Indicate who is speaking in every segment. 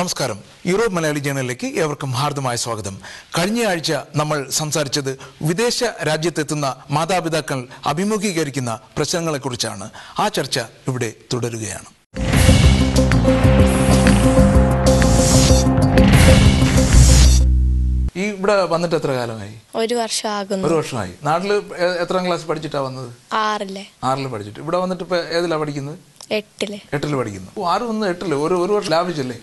Speaker 1: നമസ്കാരം. യൂറോപ്പ് മലയാളി ജേണലിലേക്ക് ഏവർക്കും ഹാർദമായ സ്വാഗതം. കഴിഞ്ഞ ആഴ്ച നമ്മൾ സംസാരിച്ചത് വിദേശ രാജ്യത്തെത്തുന്ന മാതാപിതാക്കൾ അഭിമുഖീകരിക്കുന്ന പ്രശ്നങ്ങളെക്കുറിച്ചാണ്. ആ ചർച്ച ഇവിടെ തുടരുകയാണ്. ഈ ഇവിടെ വന്നിട്ട് എത്ര കാലമായി?
Speaker 2: ഒരു വർഷമാകുന്നു.
Speaker 1: ഒരു വർഷമായി. നാട്ടില് എത്രാം ക്ലാസ് പഠിച്ചിട്ടാ വന്നത്?
Speaker 2: 6
Speaker 1: പഠിച്ചിട്ട്. ഇവിടെ വന്നിട്ട് ഇപ്പൊ ഏതിലാ പഠിക്കുന്നത്?
Speaker 2: 8
Speaker 1: പഠിക്കുന്നു. 6 വന്ന് 8 ഒരു വർഷം ലാഭിച്ചല്ലേ?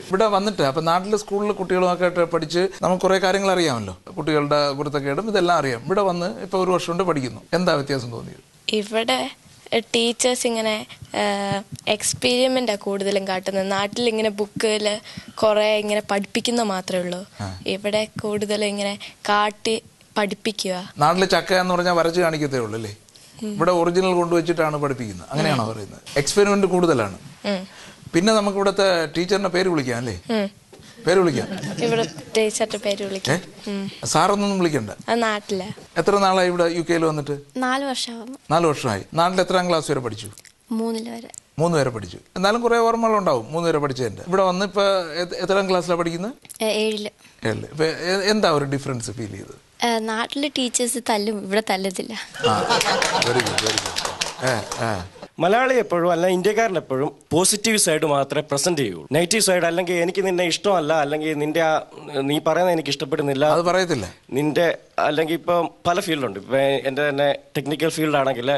Speaker 1: ഇവിടെ വന്നിട്ട് അപ്പൊ നാട്ടിലെ സ്കൂളിലെ കുട്ടികളുമൊക്കെ ആയിട്ട് പഠിച്ച് നമുക്ക് കുറെ കാര്യങ്ങൾ അറിയാമല്ലോ. കുട്ടികളുടെ കുരുത്തക്കേടും ഇതെല്ലാം അറിയാം. ഇവിടെ വന്ന് ഇപ്പൊ ഒരു വർഷം കൊണ്ട് പഠിക്കുന്നു. എന്താ വ്യത്യാസം തോന്നിയത്?
Speaker 2: ഇവിടെ ടീച്ചേഴ്സ് ഇങ്ങനെ എക്സ്പീരിമെന്റാ കൂടുതലും കാട്ടുന്നത്. നാട്ടിൽ ഇങ്ങനെ ബുക്കിൽ കുറെ ഇങ്ങനെ പഠിപ്പിക്കുന്ന മാത്രമേ ഉള്ളൂ. ഇവിടെ കൂടുതലും ഇങ്ങനെ കാട്ടി പഠിപ്പിക്കുക.
Speaker 1: നാട്ടിലെ ചക്ക എന്ന് പറഞ്ഞാൽ വരച്ച് കാണിക്കത്തേ ഉള്ളൂ അല്ലേ? ഇവിടെ ഒറിജിനൽ കൊണ്ടുവച്ചിട്ടാണ് പഠിപ്പിക്കുന്നത്. അങ്ങനെയാണോ പറയുന്നത്? എക്സ്പെരിമെന്റ് കൂടുതലാണ്. പിന്നെ നമുക്ക് ഇവിടുത്തെ ടീച്ചറിന്റെ പേര് വിളിക്കാം അല്ലേ? പേര് വിളിക്കാം.
Speaker 2: ഇവിടെ ടീച്ചറിന്റെ പേര് വിളിക്കാം.
Speaker 1: സാറൊന്നും വിളിക്കണ്ട.
Speaker 2: നാട്ടിലെ
Speaker 1: എത്ര നാളായി ഇവിടെ UK വന്നിട്ട്?
Speaker 2: 4 വർഷം.
Speaker 1: 4 വർഷമായി. നാട്ടിൽ എത്രാം ക്ലാസ് വരെ പഠിച്ചു? 3 വരെ പഠിച്ചു. എന്നാലും കുറെ ഓർമ്മകളുണ്ടാവും 3 വരെ പഠിച്ചതിന്റെ. ഇവിടെ വന്ന് ഇപ്പൊ എത്രാം ക്ലാസ്സിലാണ് പഠിക്കുന്നത്? 7. ഇപ്പൊ എന്താ ഒരു ഡിഫറൻസ് ഫീൽ ചെയ്തത്?
Speaker 2: നാട്ടിലെ ടീച്ചേഴ്സ് തല്ലും, ഇവിടെ തല്ലത്തില്ല.
Speaker 1: Very good, very good.
Speaker 3: Malayali എപ്പോഴും അല്ല ഇന്ത്യക്കാരൻ എപ്പോഴും പോസിറ്റീവ് സൈഡ് മാത്രമേ പ്രസന്റ് ചെയ്യുള്ളൂ. നെഗറ്റീവ് സൈഡ് അല്ലെങ്കിൽ എനിക്ക് നിന്നെ ഇഷ്ടമല്ല, അല്ലെങ്കിൽ നിന്റെ നീ പറയുന്നത് എനിക്ക് ഇഷ്ടപ്പെടുന്നില്ല,
Speaker 1: അത് പറയത്തില്ല.
Speaker 3: നിന്റെ അല്ലെങ്കിൽ ഇപ്പം പല ഫീൽഡുണ്ട്. ഇപ്പം എൻ്റെ തന്നെ ടെക്നിക്കൽ ഫീൽഡാണെങ്കിൽ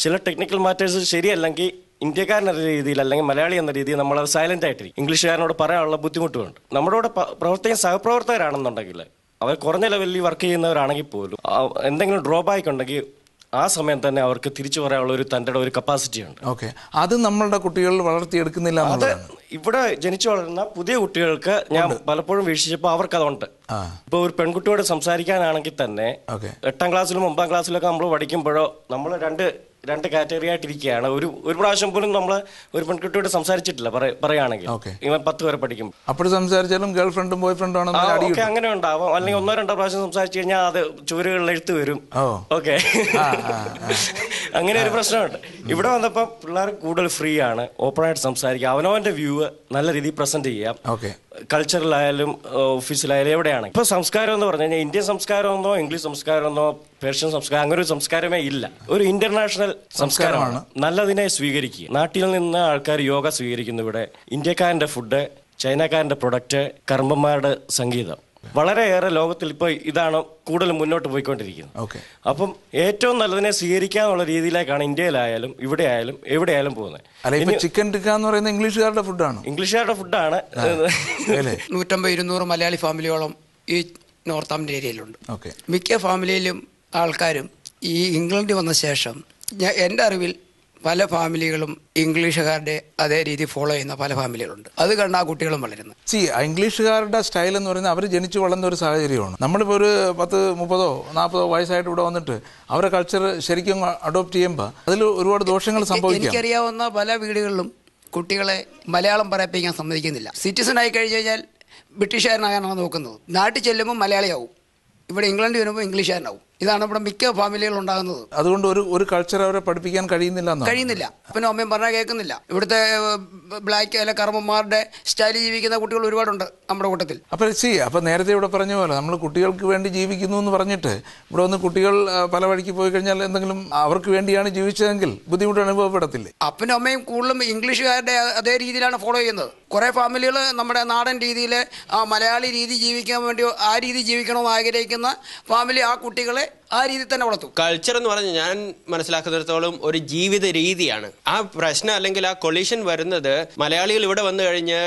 Speaker 3: ചില ടെക്നിക്കൽ മാറ്റേഴ്സ് ശരിയല്ലെങ്കിൽ ഇന്ത്യക്കാരൻ എന്ന രീതിയിൽ അല്ലെങ്കിൽ മലയാളി എന്ന രീതിയിൽ നമ്മളത് സൈലന്റ് ആയിട്ടിരിക്കും. ഇംഗ്ലീഷുകാരനോട് പറയാനുള്ള ബുദ്ധിമുട്ടുമുണ്ട്. നമ്മുടെ കൂടെ പ്രവർത്തിക്കുന്ന സഹപ്രവർത്തകരാണെന്നുണ്ടെങ്കിൽ അവർ കുറഞ്ഞ ലെവലിൽ വർക്ക് ചെയ്യുന്നവരാണെങ്കിൽ പോലും എന്തെങ്കിലും ഡ്രോബാക്ക് ഉണ്ടെങ്കിൽ ആ സമയം തന്നെ അവർക്ക് തിരിച്ചു പറയാനുള്ള ഒരു തൻ്റെ ഒരു കപ്പാസിറ്റി ഉണ്ട്.
Speaker 1: ഓക്കെ, അത് നമ്മളുടെ കുട്ടികളിൽ വളർത്തിയെടുക്കുന്നില്ല.
Speaker 3: അത് ഇവിടെ ജനിച്ചു വളരുന്ന പുതിയ കുട്ടികൾക്ക് ഞാൻ പലപ്പോഴും വീക്ഷിച്ചപ്പോൾ അവർക്കതുണ്ട്. ഇപ്പൊ ഒരു പെൺകുട്ടിയോട് സംസാരിക്കാനാണെങ്കിൽ തന്നെ 8ാം ക്ലാസ്സിലും 9ാം ക്ലാസ്സിലൊക്കെ നമ്മൾ പഠിക്കുമ്പോഴോ നമ്മൾ രണ്ട് കാറ്റഗറി ആയിട്ടിരിക്കുകയാണ്. ഒരു പ്രാവശ്യം പോലും നമ്മൾ ഒരു പെൺകുട്ടിയോട് സംസാരിച്ചിട്ടില്ല പറയുകയാണെങ്കിൽ. ഇവൻ 10 വരെ പഠിക്കും.
Speaker 1: അപ്പോൾ സംസാരിച്ചാലും ഗേൾ ഫ്രണ്ടും ബോയ് ഫ്രണ്ടും
Speaker 3: ഒക്കെ അങ്ങനെ ഉണ്ടാവും. അല്ലെങ്കിൽ 1-2 പ്രാവശ്യം സംസാരിച്ചു കഴിഞ്ഞാൽ അത് ചുവരുകളിൽ എഴുത്ത് വരും. ഓക്കെ, അങ്ങനെ ഒരു പ്രശ്നമുണ്ട്. ഇവിടെ വന്നപ്പോൾ പിള്ളേർ കൂടുതൽ ഫ്രീ ആണ്, ഓപ്പൺ ആയിട്ട് സംസാരിക്കുക, അവനവന്റെ വ്യൂ നല്ല രീതിയിൽ പ്രസന്റ് ചെയ്യാം. കൾച്ചറിലായാലും ഓഫീസിലായാലും എവിടെയാണ്. ഇപ്പൊ സംസ്കാരം എന്ന് പറഞ്ഞു കഴിഞ്ഞാൽ ഇന്ത്യൻ സംസ്കാരമെന്നോ ഇംഗ്ലീഷ് സംസ്കാരമെന്നോ പേർഷ്യൻ സംസ്കാരം അങ്ങനെ ഒരു സംസ്കാരമേ ഇല്ല. ഒരു ഇന്റർനാഷണൽ സംസ്കാരമാണ്. നല്ലതിനെ സ്വീകരിക്കുക. നാട്ടിൽ നിന്ന് ആൾക്കാർ യോഗ സ്വീകരിക്കുന്നു. ഇവിടെ ഇന്ത്യക്കാരന്റെ ഫുഡ്, ചൈനക്കാരന്റെ പ്രൊഡക്റ്റ്, കർമ്മന്മാരുടെ സംഗീതം, വളരെയേറെ ലോകത്തിൽ ഇപ്പോൾ ഇതാണ് കൂടുതൽ മുന്നോട്ട് പോയിക്കൊണ്ടിരിക്കുന്നത്. അപ്പം ഏറ്റവും നല്ലതിനെ സ്വീകരിക്കാന്നുള്ള രീതിയിലേക്കാണ് ഇന്ത്യയിലായാലും ഇവിടെ ആയാലും എവിടെയായാലും പോകുന്നത്.
Speaker 1: ചിക്കൻ ടിക്ക എന്ന് പറയുന്നത് ഇംഗ്ലീഷുകാരുടെ ഫുഡാണ്.
Speaker 4: 150-200 മലയാളി ഫാമിലിയോളം ഈ നോർത്താംപ്ടൺ ഏരിയയിലുണ്ട്. മിക്ക ഫാമിലിയിലും ആൾക്കാരും ഈ ഇംഗ്ലണ്ടിൽ വന്ന ശേഷം എൻ്റെ അറിവിൽ പല ഫാമിലികളും ഇംഗ്ലീഷുകാരുടെ അതേ രീതി ഫോളോ ചെയ്യുന്ന പല ഫാമിലികളുണ്ട്. അത് കണ്ട് ആ കുട്ടികളും വളരുന്നു.
Speaker 1: ഇംഗ്ലീഷുകാരുടെ സ്റ്റൈൽ എന്ന് പറയുന്നത് അവർ ജനിച്ചു വളർന്ന ഒരു സാഹചര്യമാണ്. നമ്മളിപ്പോൾ ഒരു 10-30-40 വയസ്സായിട്ട് ഇവിടെ വന്നിട്ട് അവരുടെ കൾച്ചർ ശരിക്കും അഡോപ്റ്റ് ചെയ്യുമ്പോൾ അതിൽ ഒരുപാട് ദോഷങ്ങൾ സംഭവിക്കും.
Speaker 4: എനിക്കറിയാവുന്ന പല വീടുകളിലും കുട്ടികളെ മലയാളം പറയിപ്പിക്കാൻ സമ്മതിക്കുന്നില്ല. സിറ്റിസൺ ആയി കഴിഞ്ഞു കഴിഞ്ഞാൽ ബ്രിട്ടീഷുകാരനാകാനാണ് നോക്കുന്നത്. നാട്ടിൽ ചെല്ലുമ്പോൾ മലയാളിയാവും, ഇവിടെ ഇംഗ്ലണ്ടിൽ വരുമ്പോൾ ഇംഗ്ലീഷുകാരനാവും. ഇതാണ് ഇവിടെ മിക്ക ഫാമിലികൾ ഉണ്ടാകുന്നത്.
Speaker 1: അതുകൊണ്ട് ഒരു കൾച്ചർ അവരെ പഠിപ്പിക്കാൻ കഴിയുന്നില്ല.
Speaker 4: അപ്പനും അമ്മയും പറഞ്ഞാൽ കേൾക്കുന്നില്ല. ഇവിടുത്തെ ബ്ലാക്ക് അല്ലെ കർമ്മന്മാരുടെ സ്റ്റൈലിൽ ജീവിക്കുന്ന കുട്ടികൾ ഒരുപാടുണ്ട് നമ്മുടെ കൂട്ടത്തിൽ.
Speaker 1: അപ്പൊ നേരത്തെ ഇവിടെ പറഞ്ഞ പോലെ നമ്മൾ കുട്ടികൾക്ക് വേണ്ടി ജീവിക്കുന്നു എന്ന് പറഞ്ഞിട്ട് ഇവിടെ വന്ന് കുട്ടികൾ പല വഴിക്ക് പോയി കഴിഞ്ഞാൽ എന്തെങ്കിലും അവർക്ക് വേണ്ടിയാണ് ജീവിച്ചതെങ്കിൽ ബുദ്ധിമുട്ട് അനുഭവപ്പെടത്തില്ലേ?
Speaker 4: അപ്പനും അമ്മയും കൂടുതലും ഇംഗ്ലീഷുകാരുടെ അതേ രീതിയിലാണ് ഫോളോ ചെയ്യുന്നത്. കുറെ ഫാമിലികൾ നമ്മുടെ നാടൻ രീതിയിൽ ആ മലയാളി രീതി ജീവിക്കാൻ വേണ്ടി ആ രീതി ജീവിക്കണമെന്ന് ആഗ്രഹിക്കുന്ന ഫാമിലി ആ കുട്ടികളെ ആ രീതി തന്നെ വളർത്തും.
Speaker 5: കൾച്ചർ എന്ന് പറഞ്ഞാൽ ഞാൻ മനസ്സിലാക്കുന്നിടത്തോളം ഒരു ജീവിത രീതിയാണ്. ആ പ്രശ്നം അല്ലെങ്കിൽ ആ കൊളീഷൻ വരുന്നത് മലയാളികൾ ഇവിടെ വന്നു കഴിഞ്ഞ്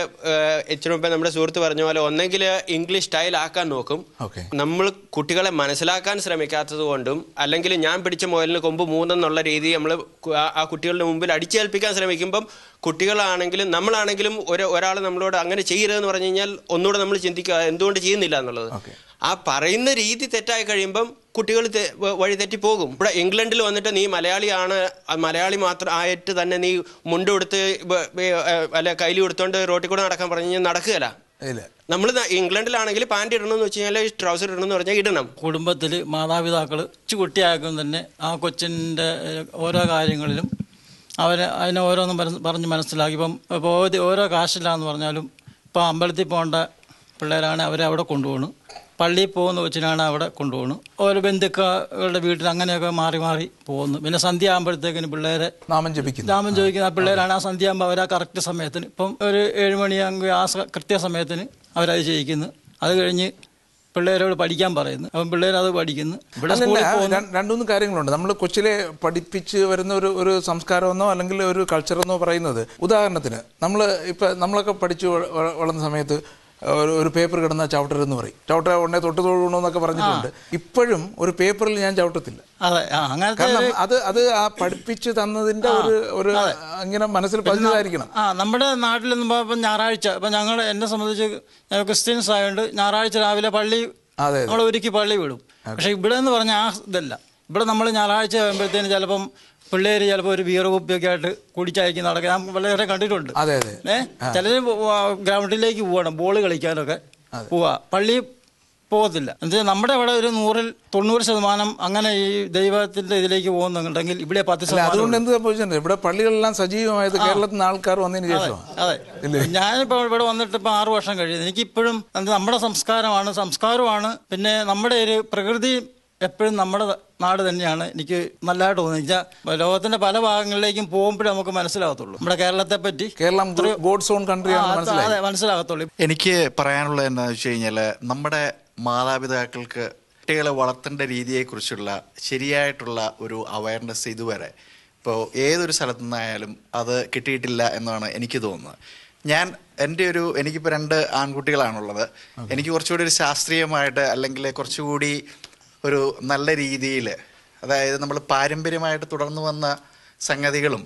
Speaker 5: ഇച്ചിരി മുമ്പേ നമ്മുടെ സുഹൃത്ത് പറഞ്ഞ പോലെ ഒന്നെങ്കിൽ ഇംഗ്ലീഷ് സ്റ്റൈൽ ആക്കാൻ നോക്കും. നമ്മൾ കുട്ടികളെ മനസ്സിലാക്കാൻ ശ്രമിക്കാത്തത് കൊണ്ടും അല്ലെങ്കിൽ ഞാൻ പിടിച്ച മുയലിന് കൊമ്പ് 3 എന്നുള്ള രീതി നമ്മൾ ആ കുട്ടികളുടെ മുമ്പിൽ അടിച്ചേൽപ്പിക്കാൻ ശ്രമിക്കുമ്പം കുട്ടികളാണെങ്കിലും നമ്മളാണെങ്കിലും ഒരാൾ നമ്മളോട് അങ്ങനെ ചെയ്യരുതെന്ന് പറഞ്ഞു കഴിഞ്ഞാൽ ഒന്നുകൂടെ നമ്മൾ ചിന്തിക്കുക എന്തുകൊണ്ട് ചെയ്യുന്നില്ല എന്നുള്ളത്. ആ പറയുന്ന രീതി തെറ്റായി കഴിയുമ്പം കുട്ടികൾ വഴി തെറ്റി പോകും. ഇവിടെ ഇംഗ്ലണ്ടിൽ വന്നിട്ട് നീ മലയാളിയാണ്, മലയാളി മാത്രം ആയിട്ട് തന്നെ നീ മുണ്ട് കൊടുത്ത് അല്ല കയ്യിൽ കൊടുത്തോണ്ട് റോട്ടിൽ കൂടെ നടക്കാൻ പറഞ്ഞു കഴിഞ്ഞാൽ നടക്കുകയല്ല. നമ്മൾ ഇംഗ്ലണ്ടിലാണെങ്കിൽ പാൻറ് ഇടണമെന്ന് വെച്ച് കഴിഞ്ഞാൽ ട്രൗസർ ഇടണമെന്ന് പറഞ്ഞാൽ ഇടണം.
Speaker 6: കുടുംബത്തിൽ മാതാപിതാക്കൾ കുട്ടിയാക്കും തന്നെ ആ കൊച്ചിൻ്റെ ഓരോ കാര്യങ്ങളിലും അതിനെ ഓരോന്നും പറഞ്ഞ് മനസ്സിലാക്കി. ഇപ്പോൾ ഓരോ കാശില്ലാന്ന് പറഞ്ഞാലും ഇപ്പോൾ അമ്പലത്തിൽ പോകേണ്ട പിള്ളേരാണ് അവരെ അവിടെ കൊണ്ടുപോകണം, പള്ളിയിൽ പോകുന്ന കൊച്ചിനാണ് അവിടെ കൊണ്ടുപോകണം, ഓരോ ബന്ധുക്കളുടെ വീട്ടിൽ അങ്ങനെയൊക്കെ മാറി മാറി പോകുന്നു. പിന്നെ സന്ധ്യ ആകുമ്പോഴത്തേക്കിന് പിള്ളേരെ നാമം ചോദിക്കുന്ന പിള്ളേരാണ് ആ സന്ധ്യ ആകുമ്പോൾ അവർ ആ കറക്റ്റ് സമയത്തിന് ഇപ്പം ഒരു 7 മണിയാകുമ്പോൾ ആ കൃത്യസമയത്തിന് അവരത് ചെയ്യിക്കുന്നു. അത് കഴിഞ്ഞ് പിള്ളേരോട് പഠിക്കാൻ പറയുന്നു, അപ്പം പിള്ളേരത് പഠിക്കുന്നു. ഇവിടെ
Speaker 1: രണ്ടുമൂന്ന് കാര്യങ്ങളുണ്ട്. നമ്മൾ കൊച്ചിലെ പഠിപ്പിച്ച് വരുന്ന ഒരു സംസ്കാരമെന്നോ അല്ലെങ്കിൽ ഒരു കൾച്ചറെന്നോ പറയുന്നത്, ഉദാഹരണത്തിന് നമ്മളൊക്കെ പഠിച്ചു വളർന്ന സമയത്ത് ഒരു പേപ്പർ കിടന്ന ചവിട്ടരെന്ന് പറയും, ചവിട്ട ഉടനെ തൊട്ട് തൊഴണമെന്നൊക്കെ പറഞ്ഞിട്ടുണ്ട്. ഇപ്പോഴും ഒരു പേപ്പറിൽ ഞാൻ ചവിട്ടത്തില്ല. കാരണം അത് ആ പഠിപ്പിച്ച് തന്നതിന്റെ ഒരു ഇങ്ങനെ മനസ്സിൽ പതിഞ്ഞതായിരിക്കണം.
Speaker 6: നമ്മുടെ നാട്ടിലൊന്നും ഇപ്പം ഞായറാഴ്ച ഇപ്പം എന്നെ സംബന്ധിച്ച് ക്രിസ്ത്യൻസ് ആയതുകൊണ്ട് ഞായറാഴ്ച രാവിലെ പള്ളി നമ്മൾ ഒരുക്കി പള്ളി വിടും. പക്ഷെ ഇവിടെ എന്ന് പറഞ്ഞാൽ ആ ഇതല്ല. ഇവിടെ നമ്മൾ ഞായറാഴ്ച ആകുമ്പോഴത്തേന് ചിലപ്പം പിള്ളേർ ചിലപ്പോൾ ഒരു ബിയർ കുപ്പിയൊക്കെ ആയിട്ട് കുടിച്ചയക്കി നടക്കുക ഞാൻ വളരെ കണ്ടിട്ടുണ്ട്. ചിലർ ഗ്രൗണ്ടിലേക്ക് പോകണം, ബോൾ കളിക്കാനൊക്കെ പോവാ, പള്ളി പോകത്തില്ല. എന്നുവെച്ചാൽ നമ്മുടെ ഇവിടെ ഒരു 100-90% അങ്ങനെ ഈ ദൈവത്തിന്റെ ഇതിലേക്ക് പോകുന്നുണ്ടെങ്കിൽ ഇവിടെ 10%.
Speaker 1: അതുകൊണ്ട് എന്ത് സംഭവിച്ചിട്ടുണ്ട്, ഇവിടെ പള്ളികളെല്ലാം സജീവമായത് കേരളത്തിൽ നിന്ന് ആൾക്കാർ വന്നതിന് ശേഷം.
Speaker 6: അതെ, ഞാനിപ്പോൾ ഇവിടെ വന്നിട്ട് ഇപ്പം 6 വർഷം കഴിയുന്നു. എനിക്കിപ്പോഴും നമ്മുടെ സംസ്കാരമാണ് പിന്നെ നമ്മുടെ ഒരു പ്രകൃതി എപ്പോഴും നമ്മുടെ നാട് തന്നെയാണ് എനിക്ക് നല്ലതായിട്ട് തോന്നുന്നത്. ലോകത്തിന്റെ പല ഭാഗങ്ങളിലേക്കും പോകുമ്പോഴേ നമുക്ക് മനസ്സിലാകത്തുള്ളൂ നമ്മുടെ കേരളത്തെ പറ്റി.
Speaker 1: കേരളം ഗോഡ്സ് ഓൺ കൺട്രി
Speaker 6: അതെ മനസ്സിലാകത്തുള്ളൂ.
Speaker 7: എനിക്ക് പറയാനുള്ളത് എന്താണെന്ന് വെച്ച് കഴിഞ്ഞാൽ, നമ്മുടെ മാതാപിതാക്കൾക്ക് കുട്ടികളെ വളർത്തേണ്ട രീതിയെക്കുറിച്ചുള്ള ശരിയായിട്ടുള്ള ഒരു അവയർനെസ് ഇതുവരെ ഇപ്പോൾ ഏതൊരു സ്ഥലത്തു നിന്നായാലും അത് കിട്ടിയിട്ടില്ല എന്നാണ് എനിക്ക് തോന്നുന്നത്. എനിക്കിപ്പോൾ 2 ആൺകുട്ടികളാണുള്ളത്. എനിക്ക് കുറച്ചുകൂടി ഒരു ശാസ്ത്രീയമായിട്ട് അല്ലെങ്കിൽ കുറച്ചുകൂടി ഒരു നല്ല രീതിയിൽ, അതായത് നമ്മൾ പാരമ്പര്യമായിട്ട് തുടർന്നു വന്ന സംഗതികളും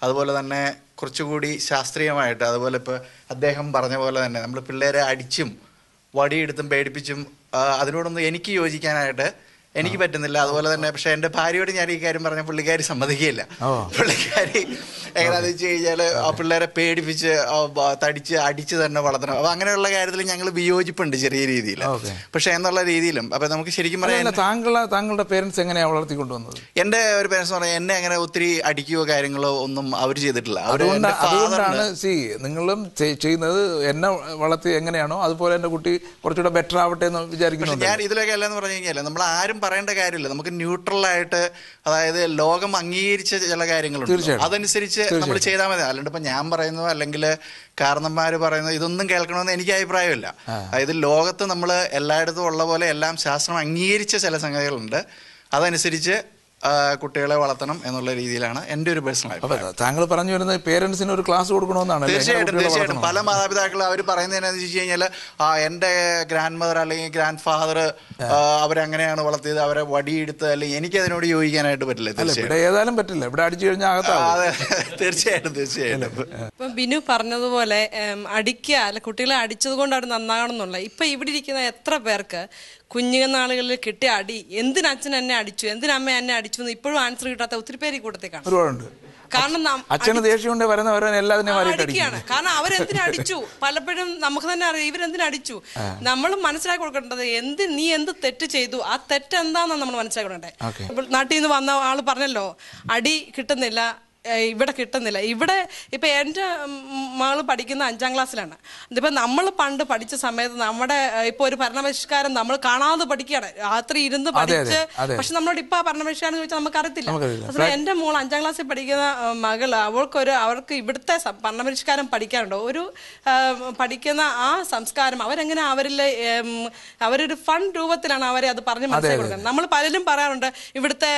Speaker 7: അതുപോലെ തന്നെ കുറച്ചുകൂടി ശാസ്ത്രീയമായിട്ട്, അതുപോലെ ഇപ്പോൾ അദ്ദേഹം പറഞ്ഞ പോലെ തന്നെ നമ്മൾ പിള്ളേരെ അടിച്ചും വടിയെടുത്തും പേടിപ്പിച്ചും അതിനോടൊന്നും എനിക്ക് യോജിക്കാനായിട്ട് എനിക്ക് പറ്റുന്നില്ല. അതുപോലെ തന്നെ പക്ഷെ എൻ്റെ ഭാര്യയോട് ഞാൻ ഈ കാര്യം പറഞ്ഞ പുള്ളിക്കാരി സമ്മതിക്കുകയില്ല. പുള്ളിക്കാരി എങ്ങനെയാണെന്ന് വെച്ച് കഴിഞ്ഞാൽ ആ പിള്ളേരെ പേടിപ്പിച്ച് തടിച്ച് അടിച്ച് തന്നെ വളർത്തണം. അപ്പം അങ്ങനെയുള്ള കാര്യത്തിൽ ഞങ്ങൾ വിയോജിപ്പുണ്ട് ചെറിയ രീതിയിൽ. പക്ഷെ എന്നുള്ള രീതിയിലും അപ്പം നമുക്ക് ശരിക്കും പറയാൻ
Speaker 1: താങ്കളുടെ പേരൻസ് എങ്ങനെയാണ് വളർത്തിക്കൊണ്ടുവന്നത്?
Speaker 7: എൻ്റെ ഒരു പേരൻസ് പറഞ്ഞാൽ എന്നെ അങ്ങനെ ഒത്തിരി അടിക്കുകയോ കാര്യങ്ങളോ ഒന്നും അവർ ചെയ്തിട്ടില്ല.
Speaker 1: അതുകൊണ്ടാണ് നിങ്ങളും ചെയ്യുന്നത് എന്നെ വളർത്തി എങ്ങനെയാണോ അതുപോലെ എൻ്റെ കുട്ടി കുറച്ചുകൂടെ ബെറ്റർ ആവട്ടെ എന്ന് വിചാരിക്കുന്നു.
Speaker 7: ഞാൻ ഇതിലൊക്കെ അല്ലെന്ന് പറഞ്ഞു കഴിഞ്ഞാൽ നമ്മൾ ആരും പറയേണ്ട കാര്യമില്ല. നമുക്ക് ന്യൂട്രലായിട്ട്, അതായത് ലോകം അംഗീകരിച്ച ചില കാര്യങ്ങളുണ്ട്, അതനുസരിച്ച് നമ്മൾ ചെയ്താൽ മതി. അല്ലാണ്ട് ഇപ്പം ഞാൻ പറയുന്നതോ അല്ലെങ്കിൽ കാരണന്മാർ പറയുന്നത് ഇതൊന്നും കേൾക്കണമെന്ന് എനിക്ക് അഭിപ്രായമില്ല. അതായത് ലോകത്ത് നമ്മൾ എല്ലായിടത്തും ഉള്ള പോലെ എല്ലാം ശാസ്ത്രം അംഗീകരിച്ച ചില സംഗതികളുണ്ട്, അതനുസരിച്ച് കുട്ടികളെ വളർത്തണം എന്നുള്ള രീതിയിലാണ് എൻ്റെ ഒരു പേഴ്സണൽ അഭിപ്രായം.
Speaker 1: താങ്കൾ പറഞ്ഞു വരുന്നത് പേരൻസിന് ഒരു ക്ലാസ് കൊടുക്കണമെന്നാണ്.
Speaker 7: തീർച്ചയായിട്ടും പല മാതാപിതാക്കളും അവർ പറയുന്നത് എന്താണെന്ന് വെച്ച് കഴിഞ്ഞാൽ, എൻ്റെ ഗ്രാൻഡ് മദർ അല്ലെങ്കിൽ ഗ്രാൻഡ് ഫാദർ അവരങ്ങനെയാണ് വളർത്തിയത്, അവരെ വടിയെടുത്ത്, അല്ലെങ്കിൽ എനിക്ക് അതിനോട് യോജിക്കാനായിട്ട് പറ്റില്ല.
Speaker 1: ഏതായാലും പറ്റില്ല, ഇവിടെ അടിച്ചു കഴിഞ്ഞാൽ.
Speaker 7: അതെ, തീർച്ചയായിട്ടും.
Speaker 8: ഇപ്പം ബിനു പറഞ്ഞതുപോലെ അടിക്കുക അല്ല, കുട്ടികളെ അടിച്ചത് കൊണ്ട് അവർ നന്നാകണം എന്നുള്ള, ഇപ്പം ഇവിടെ ഇരിക്കുന്ന എത്ര പേർക്ക് കുഞ്ഞുനാളുകളിൽ കിട്ടിയ അടി, എന്തിനച്ഛൻ എന്നെ അടിച്ചു, എന്തിനമ്മ എന്നെ അടിച്ചു എന്ന് ഇപ്പോഴും ആൻസർ കിട്ടാത്ത ഒത്തിരി പേര് ഈ കൂട്ടത്തിൽ കാണും. കാരണം
Speaker 1: അച്ഛന് ദേഷ്യം കൊണ്ട്
Speaker 8: അടിക്കുകയാണ്. കാരണം അവരെന്തിനടിച്ചു, പലപ്പോഴും നമുക്ക് തന്നെ അറിയാം ഇവരെന്തിനടിച്ചു. നമ്മൾ മനസ്സിലാക്കി കൊടുക്കേണ്ടത് നീ എന്ത് തെറ്റ് ചെയ്തു, ആ തെറ്റ് എന്താണെന്നാണ് നമ്മൾ മനസ്സിലാക്കി കൊടുക്കണ്ടേ. നാട്ടിൽ നിന്ന് വന്ന ആള് പറഞ്ഞല്ലോ അടി കിട്ടുന്നില്ല, ഇവിടെ കിട്ടുന്നില്ല. ഇവിടെ ഇപ്പം എൻ്റെ മകള് പഠിക്കുന്ന 5ാം ക്ലാസ്സിലാണ്. ഇതിപ്പോൾ നമ്മൾ പണ്ട് പഠിച്ച സമയത്ത് നമ്മുടെ ഇപ്പോൾ ഒരു ഭരണപരിഷ്കാരം നമ്മൾ കാണാതെ പഠിക്കുകയാണ്, രാത്രി ഇരുന്ന് പഠിച്ച്. പക്ഷെ നമ്മളോട് ഇപ്പം ആ ഭരണപരിഷ്കാരം ചോദിച്ചാൽ നമുക്ക് അറിയത്തില്ല. പക്ഷേ എൻ്റെ മോൾ 5ാം ക്ലാസ്സിൽ പഠിക്കുന്ന മകള് അവർക്ക് ഇവിടുത്തെ ഭരണപരിഷ്കാരം പഠിക്കാനുണ്ടോ, ഒരു പഠിക്കുന്ന ആ സംസ്കാരം അവരെങ്ങനെ അവരൊരു ഫൺ രൂപത്തിലാണ് അവരെ അത് പറഞ്ഞ് മനസ്സിലാക്കി കൊടുക്കുന്നത്. നമ്മൾ പലരും പറയാറുണ്ട് ഇവിടുത്തെ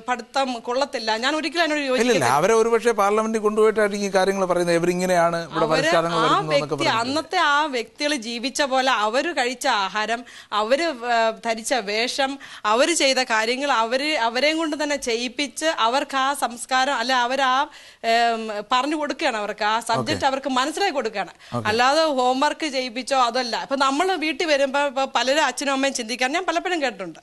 Speaker 8: പഠിത്തം കൊള്ളത്തില്ല. ഞാൻ ഒരിക്കലും അതിനോട് യോജിക്കില്ല.
Speaker 1: ഒരു പക്ഷേ പാർലമെന്റിൽ കൊണ്ടുപോയിട്ടായിരിക്കും കാര്യങ്ങൾ പറയുന്നത്, ഇവരിങ്ങനെയാണ് ഇവിടെ പരിഷ്കാരങ്ങൾ വരുന്നത്.
Speaker 8: അന്നത്തെ ആ വ്യക്തികൾ ജീവിച്ച പോലെ അവര് കഴിച്ച ആഹാരം, അവര് ധരിച്ച വേഷം, അവര് ചെയ്ത കാര്യങ്ങൾ അവരെയും കൊണ്ട് തന്നെ ചെയ്യിപ്പിച്ച് അവർക്ക് ആ സംസ്കാരം അല്ല അവരാ പറഞ്ഞു കൊടുക്കുകയാണ്. അവർക്ക് ആ സബ്ജക്ട് അവർക്ക് മനസ്സിലാക്കി കൊടുക്കുകയാണ്. അല്ലാതെ ഹോംവർക്ക് ചെയ്യിപ്പിച്ചോ അതല്ല. ഇപ്പൊ നമ്മൾ വീട്ടിൽ വരുമ്പോ പലരും അച്ഛനും അമ്മയും ചിന്തിക്കാൻ ഞാൻ പലപ്പോഴും കേട്ടിട്ടുണ്ട്.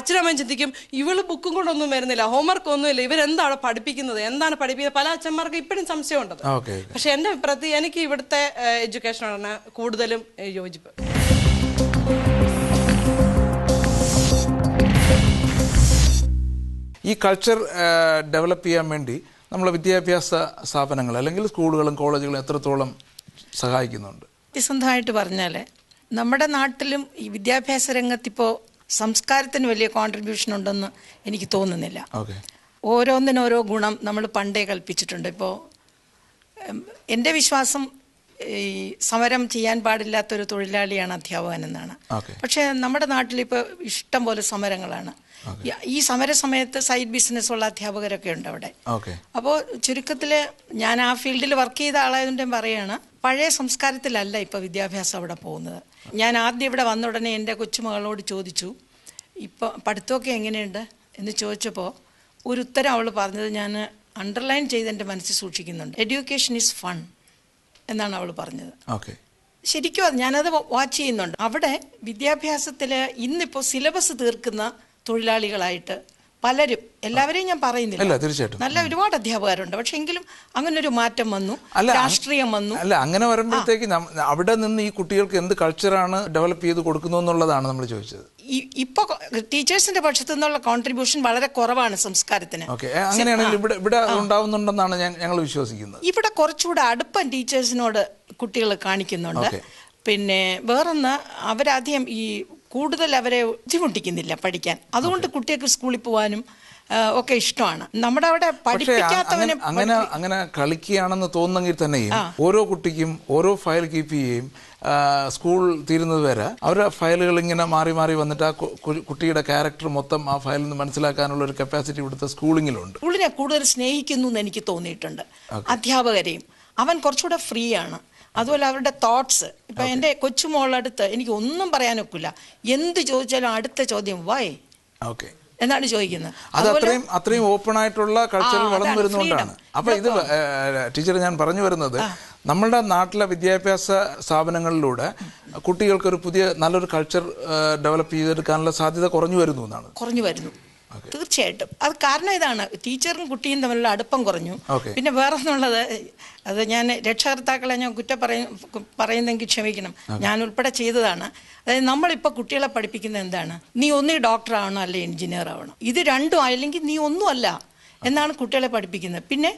Speaker 8: അച്ഛനും അമ്മയും ചിന്തിക്കും ഇവള് ബുക്കും കൊണ്ടൊന്നും വരുന്നില്ല, ഹോംവർക്ക് ഒന്നുമില്ല, ഇവരെന്താണ് പഠിപ്പിക്കുന്നത്, എന്താണ് പഠിപ്പിക്കുന്നത്. പല അച്ഛന്മാർക്ക് ഇപ്പോഴും സംശയമുണ്ട്. പക്ഷെ എന്റെ പ്രതി എനിക്ക് ഇവിടുത്തെ എഡ്യൂക്കേഷനാണ് കൂടുതലും യോജിപ്പ്.
Speaker 1: ഈ കൾച്ചർ ഡെവലപ്പ് ചെയ്യാൻ വേണ്ടി നമ്മളെ വിദ്യാഭ്യാസ സ്ഥാപനങ്ങൾ അല്ലെങ്കിൽ സ്കൂളുകളും കോളേജുകളും എത്രത്തോളം സഹായിക്കുന്നുണ്ട്?
Speaker 9: സത്യസന്ധമായിട്ട് പറഞ്ഞാൽ നമ്മുടെ നാട്ടിലും ഈ വിദ്യാഭ്യാസ രംഗത്തിപ്പോൾ സംസ്കാരത്തിന് വലിയ കോൺട്രിബ്യൂഷൻ ഉണ്ടെന്ന് എനിക്ക് തോന്നുന്നില്ല. ഓരോന്നിനോരോ ഗുണം നമ്മൾ പണ്ടേ കൽപ്പിച്ചിട്ടുണ്ട്. ഇപ്പോൾ എൻ്റെ വിശ്വാസം ഈ സമരം ചെയ്യാൻ പാടില്ലാത്തൊരു തൊഴിലാളിയാണ് അധ്യാപകൻ എന്നാണ്. പക്ഷേ നമ്മുടെ നാട്ടിലിപ്പോൾ ഇഷ്ടം പോലെ സമരങ്ങളാണ്. ഈ സമര സമയത്ത് സൈഡ് ബിസിനസ് ഉള്ള അധ്യാപകരൊക്കെ ഉണ്ട് അവിടെ. അപ്പോൾ ചുരുക്കത്തിൽ ഞാൻ ആ ഫീൽഡിൽ വർക്ക് ചെയ്ത ആളായതുകൊണ്ട് പറയുകയാണ്, പഴയ സംസ്കാരത്തിലല്ല ഇപ്പോൾ വിദ്യാഭ്യാസം അവിടെ പോകുന്നത്. ഞാൻ ആദ്യം ഇവിടെ വന്ന ഉടനെ എൻ്റെ കൊച്ചുമകളോട് ചോദിച്ചു, ഇപ്പോൾ പഠിത്തമൊക്കെ എങ്ങനെയുണ്ട് എന്ന് ചോദിച്ചപ്പോൾ ഒരു ഉത്തരം അവൾ പറഞ്ഞത് ഞാൻ അണ്ടർലൈൻ ചെയ്ത് എൻ്റെ മനസ്സിൽ സൂക്ഷിക്കുന്നുണ്ട്. എഡ്യൂക്കേഷൻ ഈസ് ഫൺ എന്നാണ് അവൾ പറഞ്ഞത്. ശരിക്കും ഞാനത് വാച്ച് ചെയ്യുന്നുണ്ട്. അവിടെ വിദ്യാഭ്യാസത്തിൽ ഇന്നിപ്പോൾ സിലബസ് തീർക്കുന്ന തൊഴിലാളികളായിട്ട് പലരും, എല്ലാവരെയും ഞാൻ പറയുന്നില്ല,
Speaker 1: തീർച്ചയായിട്ടും
Speaker 9: നല്ല ഒരുപാട് അധ്യാപകരുണ്ട്. പക്ഷെ എങ്കിലും അങ്ങനെ ഒരു മാറ്റം വന്നു, രാഷ്ട്രീയം വന്നു.
Speaker 1: അല്ല, അങ്ങനെ വരുമ്പോഴത്തേക്ക് അവിടെ നിന്ന് ഈ കുട്ടികൾക്ക് എന്ത് കൾച്ചറാണ് ഡെവലപ്പ് ചെയ്ത് കൊടുക്കുന്നു എന്നുള്ളതാണ് നമ്മൾ ചോദിച്ചത്.
Speaker 9: ഇപ്പൊ ടീച്ചേഴ്സിന്റെ പക്ഷത്തു നിന്നുള്ള കോൺട്രിബ്യൂഷൻ വളരെ കുറവാണ് സംസ്കാരത്തിന്.
Speaker 1: അങ്ങനെയാണെങ്കിൽ ഇവിടെ ഉണ്ടാവുന്നുണ്ടെന്നാണ് ഞങ്ങൾ വിശ്വസിക്കുന്നത്.
Speaker 9: ഇവിടെ കുറച്ചുകൂടെ അടുപ്പം ടീച്ചേഴ്സിനോട് കുട്ടികൾ കാണിക്കുന്നുണ്ട്. പിന്നെ വേറൊന്ന്, അവരധികം ഈ കൂടുതൽ അവരെ ബുദ്ധിമുട്ടിക്കുന്നില്ല പഠിക്കാൻ. അതുകൊണ്ട് കുട്ടികൾക്ക് സ്കൂളിൽ പോകാനും ഒക്കെ ഇഷ്ടമാണ്. നമ്മുടെ അവിടെ പഠിപ്പിക്കാത്തവന്
Speaker 1: അങ്ങനെ കളിക്കുകയാണെന്ന് തോന്നുന്നെങ്കിൽ തന്നെയും ഓരോ കുട്ടിക്കും ഓരോ ഫയൽ കീപ്പ് ചെയ്യുകയും സ്കൂൾ തീരുന്നത് വരെ അവരുടെ ഫയലുകൾ ഇങ്ങനെ മാറി മാറി വന്നിട്ട് ആ കുട്ടിയുടെ ക്യാരക്ടർ മൊത്തം ആ ഫയലിൽ നിന്ന് മനസ്സിലാക്കാനുള്ള ഒരു കപ്പാസിറ്റി ഇവിടുത്തെ സ്കൂളിങ്ങിലുണ്ട്.
Speaker 9: സ്കൂളിനെ കൂടുതൽ സ്നേഹിക്കുന്നു എന്ന് എനിക്ക് തോന്നിയിട്ടുണ്ട്. അധ്യാപകരെയും അവൻ കുറച്ചുകൂടെ ഫ്രീ ആണ്. അതുപോലെ അവരുടെ തോട്ട്സ്, ഇപ്പം എൻ്റെ കൊച്ചുമോളടുത്ത് എനിക്ക് ഒന്നും പറയാനൊക്കില്ല, എന്ത് ചോദിച്ചാലും അടുത്ത ചോദ്യം വൈ എന്നാണ് ചോദിക്കുന്നത്.
Speaker 1: അത് അത്രയും ഓപ്പൺ ആയിട്ടുള്ള കൾച്ചറിൽ വളർന്നു വരുന്നതുകൊണ്ടാണ്. അപ്പൊ ഇത് ടീച്ചർ ഞാൻ പറഞ്ഞു വരുന്നത്, നമ്മളുടെ നാട്ടിലെ വിദ്യാഭ്യാസ സ്ഥാപനങ്ങളിലൂടെ കുട്ടികൾക്ക് നല്ലൊരു കൾച്ചർ ഡെവലപ്പ് ചെയ്തെടുക്കാനുള്ള സാധ്യത കുറഞ്ഞു വരുന്നു.
Speaker 9: തീർച്ചയായിട്ടും അത് കാരണം ഇതാണ്, ടീച്ചറും കുട്ടിയും തമ്മിലുള്ള അടുപ്പം കുറഞ്ഞു. പിന്നെ വേറൊന്നുള്ളത്, അത് ഞാൻ രക്ഷകർത്താക്കളെ ഞാൻ പറയുന്നെങ്കിൽ ക്ഷമിക്കണം, ഞാൻ ഉൾപ്പെടെ ചെയ്തതാണ്. അതായത് നമ്മളിപ്പോൾ കുട്ടികളെ പഠിപ്പിക്കുന്നത് എന്താണ്, നീ ഒന്നീ ഡോക്ടർ ആവണം അല്ലെ എഞ്ചിനീയർ ആവണം, ഇത് രണ്ടും അല്ലെങ്കിൽ നീ ഒന്നുമല്ല എന്നാണ് കുട്ടികളെ പഠിപ്പിക്കുന്നത്. പിന്നെ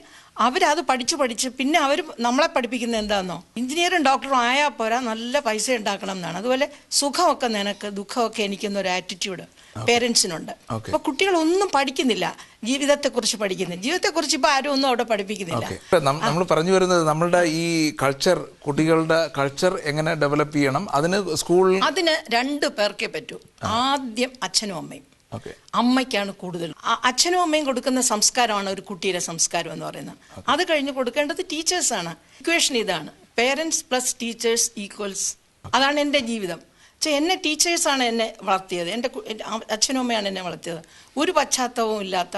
Speaker 9: അവരത് പഠിച്ച് പിന്നെ അവർ നമ്മളെ പഠിപ്പിക്കുന്നത് എന്താണെന്നോ, എഞ്ചിനീയറും ഡോക്ടറും ആയാൽ പോരാ, നല്ല പൈസ ഉണ്ടാക്കണം എന്നാണ്. അതുപോലെ സുഖമൊക്കെ നിനക്ക്, ദുഃഖമൊക്കെ എനിക്കെന്നൊരു ആറ്റിറ്റ്യൂഡ് പേരൻസിനുണ്ട്. അപ്പൊ കുട്ടികളൊന്നും പഠിക്കുന്നില്ല, ജീവിതത്തെക്കുറിച്ച് പഠിക്കുന്നില്ല. ജീവിതത്തെക്കുറിച്ച് ഇപ്പൊ ആരും ഒന്നും അവിടെ പഠിപ്പിക്കുന്നില്ല.
Speaker 1: നമ്മൾ പറഞ്ഞു വരുന്നത് നമ്മളുടെ ഈ കൾച്ചർ, കുട്ടികളുടെ കൾച്ചർ എങ്ങനെ ഡെവലപ്പ് ചെയ്യണം, അതിന്
Speaker 9: രണ്ടു പേർക്കേ പറ്റൂ. ആദ്യം അച്ഛനും അമ്മയും. അമ്മയ്ക്കാണ് കൂടുതൽ. അച്ഛനും അമ്മയും കൊടുക്കുന്ന സംസ്കാരമാണ് ഒരു കുട്ടിയുടെ സംസ്കാരം എന്ന് പറയുന്നത്. അത് കഴിഞ്ഞ് കൊടുക്കേണ്ടത് ടീച്ചേഴ്സാണ്. ഇക്വേഷൻ ഇതാണ്, പേരൻസ് പ്ലസ് ടീച്ചേഴ്സ് ഈക്വൽസ്. അതാണ് എൻ്റെ ജീവിതം. എന്നെ ടീച്ചേഴ്സാണ് എന്നെ വളർത്തിയത്, എൻ്റെ അച്ഛനും അമ്മയാണ് എന്നെ വളർത്തിയത്. ഒരു പശ്ചാത്തലവും ഇല്ലാത്ത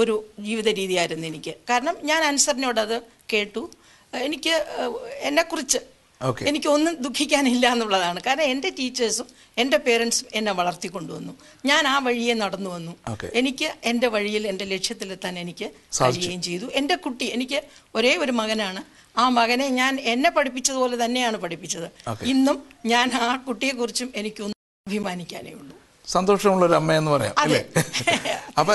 Speaker 9: ഒരു ജീവിത രീതിയായിരുന്നു എനിക്ക്. കാരണം ഞാൻ അൻസറിനോട് അത് കേട്ടു. എനിക്ക് എന്നെക്കുറിച്ച് എനിക്കൊന്നും ദുഃഖിക്കാനില്ല എന്നുള്ളതാണ്. കാരണം എൻ്റെ ടീച്ചേഴ്സും എൻ്റെ പേരൻസും എന്നെ വളർത്തിക്കൊണ്ടുവന്നു. ഞാൻ ആ വഴിയെ നടന്നു വന്നു. എനിക്ക് എൻ്റെ വഴിയിൽ എൻ്റെ ലക്ഷ്യത്തിലെത്താൻ എനിക്ക് കഴിയുകയും ചെയ്തു. എൻ്റെ കുട്ടി, എനിക്ക് ഒരേ ഒരു മകനാണ്. ആ മകനെ ഞാൻ എന്നെ പഠിപ്പിച്ചതുപോലെ തന്നെയാണ് പഠിപ്പിച്ചത്. ഇന്നും ഞാൻ ആ കുട്ടിയെക്കുറിച്ചും എനിക്കൊന്നും അഭിമാനിക്കാനേ ഉള്ളൂ.
Speaker 1: സന്തോഷമുള്ള ഒരു അമ്മയെന്ന് പറയാം അല്ലേ? അപ്പൊ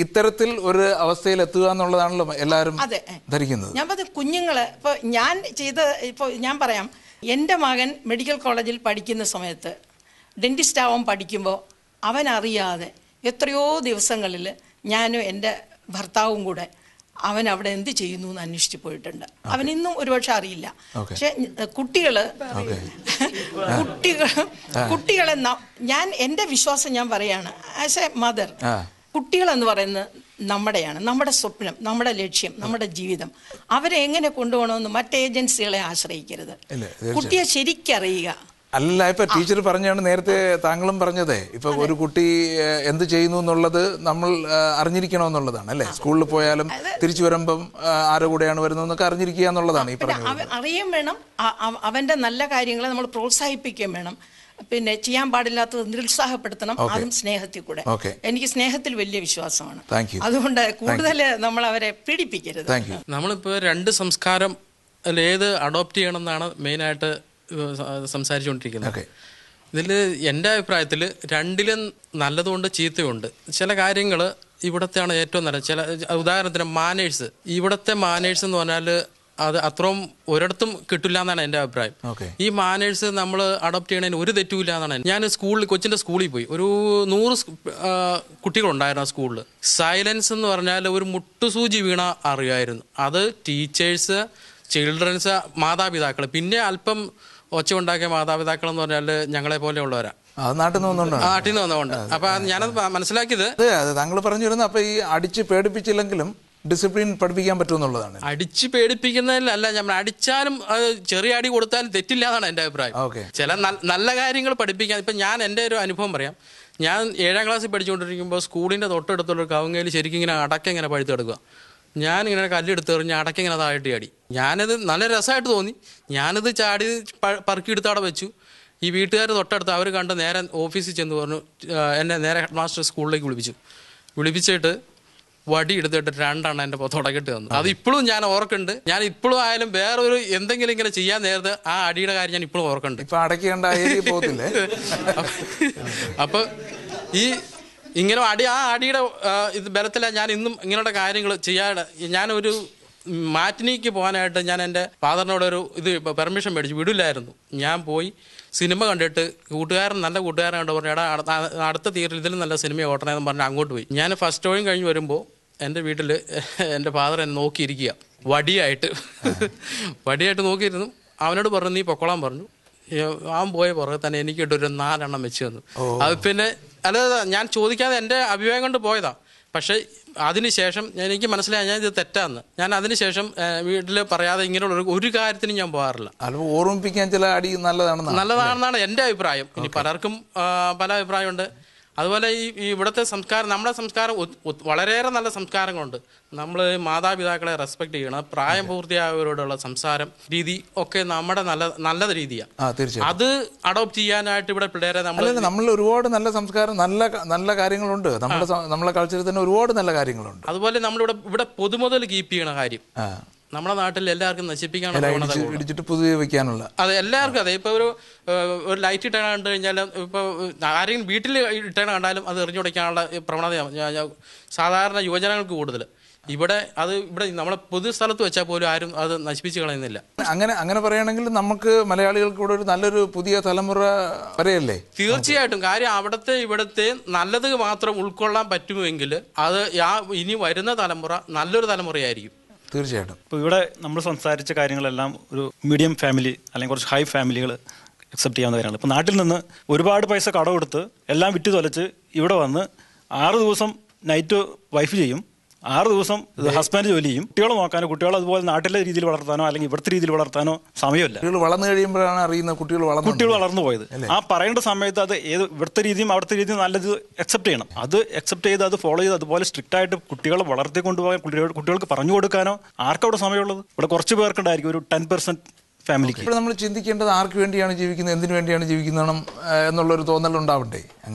Speaker 1: ഇത്തരത്തിൽ ഒരു അവസ്ഥയിൽ എത്തുക എന്നുള്ളതാണല്ലോ എല്ലാവരും ധരിക്കുന്നത്.
Speaker 9: ഞാൻ പറഞ്ഞ കുഞ്ഞുങ്ങള് ഇപ്പൊ ഞാൻ പറയാം, എൻ്റെ മകൻ മെഡിക്കൽ കോളേജിൽ പഠിക്കുന്ന സമയത്ത് ഡെന്റിസ്റ്റ് ആവാൻ പഠിക്കുമ്പോൾ അവൻ അറിയാതെ എത്രയോ ദിവസങ്ങളിൽ ഞാനും എൻ്റെ ഭർത്താവും കൂടെ അവൻ അവിടെ എന്ത് ചെയ്യുന്നു എന്ന് അന്വേഷിച്ചു പോയിട്ടുണ്ട്. അവൻ ഇന്നും ഒരുപക്ഷെ അറിയില്ല. പക്ഷെ കുട്ടികളെ ഞാൻ എൻ്റെ വിശ്വാസം ഞാൻ പറയാണ്, ആസ് എ മദർ, കുട്ടികളെന്ന് പറയുന്നത് നമ്മുടെയാണ്, നമ്മുടെ സ്വപ്നം, നമ്മുടെ ലക്ഷ്യം, നമ്മുടെ ജീവിതം. അവരെ എങ്ങനെ കൊണ്ടുപോകണമെന്ന് മറ്റ് ഏജൻസികളെ ആശ്രയിക്കരുത്. കുട്ടിയെ ശരിക്കറിയുക.
Speaker 1: അല്ല, ഇപ്പൊ ടീച്ചർ പറഞ്ഞാണ് നേരത്തെ താങ്കളും പറഞ്ഞതേ, ഇപ്പൊ ഒരു കുട്ടി എന്ത് ചെയ്യുന്നു എന്നുള്ളത് നമ്മൾ അറിഞ്ഞിരിക്കണമെന്നുള്ളതാണ് അല്ലെ? സ്കൂളിൽ പോയാലും തിരിച്ചു വരുമ്പം ആരുടെ കൂടെയാണ് വരുന്നതെന്നൊക്കെ അറിഞ്ഞിരിക്കുക എന്നുള്ളതാണ് ഈ പറഞ്ഞത്.
Speaker 9: അറിയാൻ വേണം, അവന്റെ നല്ല കാര്യങ്ങളെ നമ്മൾ പ്രോത്സാഹിപ്പിക്കുകയും വേണം. പിന്നെ ചെയ്യാൻ പാടില്ലാത്തത് നിരുത്സാഹപ്പെടുത്തണം, അതും സ്നേഹത്തിൽ കൂടെ. എനിക്ക് സ്നേഹത്തിൽ വലിയ വിശ്വാസമാണ്. അതുകൊണ്ട് കൂടുതൽ നമ്മൾ അവരെ പീഡിപ്പിക്കരുത്.
Speaker 10: നമ്മളിപ്പോൾ രണ്ട് സംസ്കാരം ഏത് അഡോപ്റ്റ് ചെയ്യണം എന്നാണ് മെയിനായിട്ട് സംസാരിച്ചുകൊണ്ടിരിക്കുന്നത്. ഇതിൽ എൻ്റെ അഭിപ്രായത്തിൽ രണ്ടിലും നല്ലതുകൊണ്ട് ചീത്തയുണ്ട്. ചില കാര്യങ്ങൾ ഇവിടത്തെയാണ് ഏറ്റവും നല്ല. ചില ഉദാഹരണത്തിന് മാനേഴ്സ്, ഇവിടുത്തെ മാനേഴ്സ് എന്ന് പറഞ്ഞാൽ അത് അത്രയും ഒരിടത്തും കിട്ടില്ല എന്നാണ് എൻ്റെ അഭിപ്രായം. ഈ മാനേഴ്സ് നമ്മൾ അഡോപ്റ്റ് ചെയ്യണതിന് ഒരു തെറ്റുമില്ല എന്നാണ്. ഞാൻ കൊച്ചിൻ്റെ സ്കൂളിൽ പോയി, ഒരു 100 കുട്ടികളുണ്ടായിരുന്നു ആ സ്കൂളിൽ. സൈലൻസ് എന്ന് പറഞ്ഞാൽ ഒരു മുട്ടുസൂചി വീണ അറിയായിരുന്നു. അത് ടീച്ചേഴ്സ്, ചിൽഡ്രൻസ്, മാതാപിതാക്കൾ, പിന്നെ അല്പം ഒച്ച ഉണ്ടാക്കിയ മാതാപിതാക്കൾ എന്ന് പറഞ്ഞാൽ ഞങ്ങളെ പോലെയുള്ളവരാ. നാട്ടിൽ നിന്ന് വന്നതുകൊണ്ട്. അപ്പൊ ഞാനത് മനസ്സിലാക്കിയത്
Speaker 1: താങ്കൾ പറഞ്ഞു വരുന്നത്, അപ്പൊ ഈ അടിച്ച് പേടിപ്പിച്ചില്ലെങ്കിലും ഡിസിപ്ലിൻ പഠിപ്പിക്കാൻ പറ്റുമെന്നുള്ളതാണ്.
Speaker 10: അടിച്ച് പേടിപ്പിക്കുന്നതിലല്ല, ഞാൻ അടിച്ചാലും ചെറിയ അടി കൊടുത്താലും തെറ്റില്ല എന്നാണ് എൻ്റെ അഭിപ്രായം. ചില നല്ല കാര്യങ്ങൾ പഠിപ്പിക്കാൻ. ഇപ്പം ഞാൻ എൻ്റെ ഒരു അനുഭവം പറയാം. ഞാൻ 7ാം ക്ലാസ്സിൽ പഠിച്ചുകൊണ്ടിരിക്കുമ്പോൾ സ്കൂളിൻ്റെ തൊട്ടടുത്തുള്ള കവുങ്ങയിൽ ശരിക്കും ഇങ്ങനെ അടക്ക ഇങ്ങനെ പഴുത്തെടുക്കുക. ഞാനിങ്ങനെ കല്ലെടുത്തെറിഞ്ഞ് അടക്ക ഇങ്ങനെ താഴട്ടി അടി. ഞാനത് നല്ല രസമായിട്ട് തോന്നി. ഞാനത് ചാടി പറക്കിയെടുത്ത് അവിടെ വെച്ചു. ഈ വീട്ടുകാർ തൊട്ടടുത്ത് അവർ കണ്ട് നേരെ ഓഫീസിൽ ചെന്ന് പറഞ്ഞു, എന്നെ നേരെ ഹെഡ് മാസ്റ്റർ സ്കൂളിലേക്ക് വിളിപ്പിച്ചിട്ട് വടി എടുത്തിട്ട് 2 എണ്ണം എൻ്റെ തുടക്കിട്ട് തന്നു. അത് ഇപ്പോഴും ഞാൻ ഓർക്കുന്നുണ്ട്. ഞാൻ ഇപ്പോഴും ആയാലും വേറൊരു എന്തെങ്കിലും ഇങ്ങനെ ചെയ്യാൻ നേരത്തെ ആ അടിയുടെ കാര്യം ഞാൻ ഇപ്പോഴും ഓർക്കുന്നുണ്ട്. അപ്പൊ ഈ ഇങ്ങനെ ആ അടിയുടെ ഇത് ബലത്തിലാണ് ഞാൻ ഇന്നും ഇങ്ങനെയുള്ള കാര്യങ്ങൾ ചെയ്യാതെ. ഞാനൊരു മാറ്റിനിക്ക് പോകാനായിട്ട് ഞാൻ എൻ്റെ ഫാദറിനോട് ഒരു പെർമിഷൻ മേടിച്ചു, വിടില്ലായിരുന്നു. ഞാൻ പോയി സിനിമ കണ്ടിട്ട് നല്ല കൂട്ടുകാരൻ കണ്ട് പറഞ്ഞു, എടാ അടുത്ത തിയേറ്ററിൽ ഇതിലും നല്ല സിനിമ ഓട്ടണമെന്ന് പറഞ്ഞ് അങ്ങോട്ട് പോയി. ഞാൻ ഫസ്റ്റ് ഷോയും കഴിഞ്ഞ് വരുമ്പോൾ എൻ്റെ വീട്ടിൽ എൻ്റെ ഫാദർ എന്നെ നോക്കിയിരിക്കുക, വടിയായിട്ട് നോക്കിയിരുന്നു. അവനോട് പറഞ്ഞു, നീ പൊക്കോളാൻ പറഞ്ഞു. അവൻ പോയ പുറകെ തന്നെ എനിക്കിട്ടൊരു 4 എണ്ണം വെച്ച് തന്നു. അത് പിന്നെ അല്ലാതെ ഞാൻ ചോദിക്കാതെ എൻ്റെ അഭിപ്രായം കൊണ്ട് പോയതാ. പക്ഷേ അതിനുശേഷം എനിക്ക് മനസ്സിലായി ഞാൻ ഇത് തെറ്റാന്ന്. ഞാൻ അതിനുശേഷം വീട്ടിൽ പറയാതെ ഇങ്ങനെയുള്ള ഒരു കാര്യത്തിനും ഞാൻ പോകാറില്ല.
Speaker 1: ഓർമ്മിപ്പിക്കാൻ ചില അടി
Speaker 10: നല്ലതാണെന്നാണ് എൻ്റെ അഭിപ്രായം. ഇനി പലർക്കും പല അഭിപ്രായമുണ്ട്. അതുപോലെ ഈ ഇവിടുത്തെ സംസ്കാരം, നമ്മുടെ സംസ്കാരം വളരെയേറെ നല്ല സംസ്കാരങ്ങളുണ്ട്. നമ്മൾ മാതാപിതാക്കളെ റെസ്പെക്ട് ചെയ്യണം. പ്രായം പൂർത്തിയായവരോടുള്ള സംസാരം രീതി ഒക്കെ നമ്മുടെ നല്ല രീതിയാണ്. അത് അഡോപ്റ്റ് ചെയ്യാനായിട്ട് ഇവിടെ പിള്ളേരെ
Speaker 1: നമ്മൾ ഒരുപാട് നല്ല സംസ്കാരം, നല്ല കാര്യങ്ങളുണ്ട്. നമ്മളെ കൾച്ചറിൽ തന്നെ ഒരുപാട് നല്ല കാര്യങ്ങളുണ്ട്.
Speaker 10: അതുപോലെ നമ്മളിവിടെ പൊതുമുതൽ കീപ്പ് ചെയ്യണ കാര്യം നമ്മുടെ നാട്ടിൽ എല്ലാവർക്കും നശിപ്പിക്കാനുള്ള അതെ, എല്ലാവർക്കും അതെ. ഇപ്പൊ ഒരു ലൈറ്റ് ഇട്ടണ കണ്ടു കഴിഞ്ഞാൽ, ഇപ്പൊ ആരെങ്കിലും വീട്ടിൽ ഇട്ടണ കണ്ടാലും അത് എറിഞ്ഞുടയ്ക്കാനുള്ള പ്രവണത സാധാരണ യുവജനങ്ങൾക്ക് കൂടുതൽ. ഇവിടെ നമ്മളെ പൊതു സ്ഥലത്ത് വെച്ചാൽ പോലും ആരും അത് നശിപ്പിച്ച് കളയുന്നില്ല.
Speaker 1: അങ്ങനെ പറയുകയാണെങ്കിൽ നമുക്ക് മലയാളികൾക്ക് കൂടെ ഒരു നല്ലൊരു പുതിയ തലമുറ വരെയല്ലേ?
Speaker 10: തീർച്ചയായിട്ടും. കാര്യം ഇവിടുത്തെ നല്ലത് മാത്രം ഉൾക്കൊള്ളാൻ പറ്റുമെങ്കിൽ അത് ഇനി വരുന്ന തലമുറ നല്ലൊരു തലമുറയായിരിക്കും.
Speaker 1: തീർച്ചയായിട്ടും.
Speaker 11: ഇപ്പോൾ ഇവിടെ നമ്മൾ സംസാരിച്ച കാര്യങ്ങളെല്ലാം ഒരു മീഡിയം ഫാമിലി അല്ലെങ്കിൽ കുറച്ച് ഹൈ ഫാമിലികൾ അക്സെപ്റ്റ് ചെയ്യാവുന്ന കാര്യങ്ങൾ. ഇപ്പോൾ നാട്ടിൽ നിന്ന് ഒരുപാട് പൈസ കടമെടുത്ത് എല്ലാം വിറ്റ് തൊലച്ച് ഇവിടെ വന്ന് 6 ദിവസം നൈറ്റ് വൈഫ് ചെയ്യും, 6 ദിവസം ഹസ്ബൻഡ് ജോലി ചെയ്യും. കുട്ടികളെ നോക്കാനോ കുട്ടികളെ അതുപോലെ നാട്ടിലെ രീതിയിൽ വളർത്താനോ അല്ലെങ്കിൽ ഇവിടുത്തെ രീതിയിൽ വളർത്താനോ സമയമില്ല.
Speaker 1: വളർന്നു കഴിയുമ്പോഴാണ് അറിയുന്നത് കുട്ടികൾ
Speaker 11: വളർന്നു പോയത്. ആ പറയേണ്ട സമയത്ത് അത് ഇവിടുത്തെ രീതിയും അവിടുത്തെ രീതിയും നല്ലത് അക്സെപ്റ്റ് ചെയ്യണം. അത് അക്സെപ്റ്റ് ചെയ്ത് അത് ഫോളോ ചെയ്ത് അതുപോലെ സ്ട്രിക്റ്റ് ആയിട്ട് കുട്ടികളെ വളർത്തി കൊണ്ടുപോകാൻ കുട്ടികൾക്ക് പറഞ്ഞു കൊടുക്കാനോ ആർക്കവിടെ സമയമുള്ളത്? ഇവിടെ കുറച്ച് പേർക്കുണ്ടായിരിക്കും, ഒരു 10% ഫാമിലിക്ക്.
Speaker 1: ഇപ്പോൾ നമ്മൾ ചിന്തിക്കേണ്ടത് ആർക്ക് വേണ്ടിയാണ് ജീവിക്കുന്നത്, എന്തിനു വേണ്ടിയാണ് ജീവിക്കുന്നത് എന്നുള്ളൊരു തോന്നലുണ്ടാവണ്ടേ?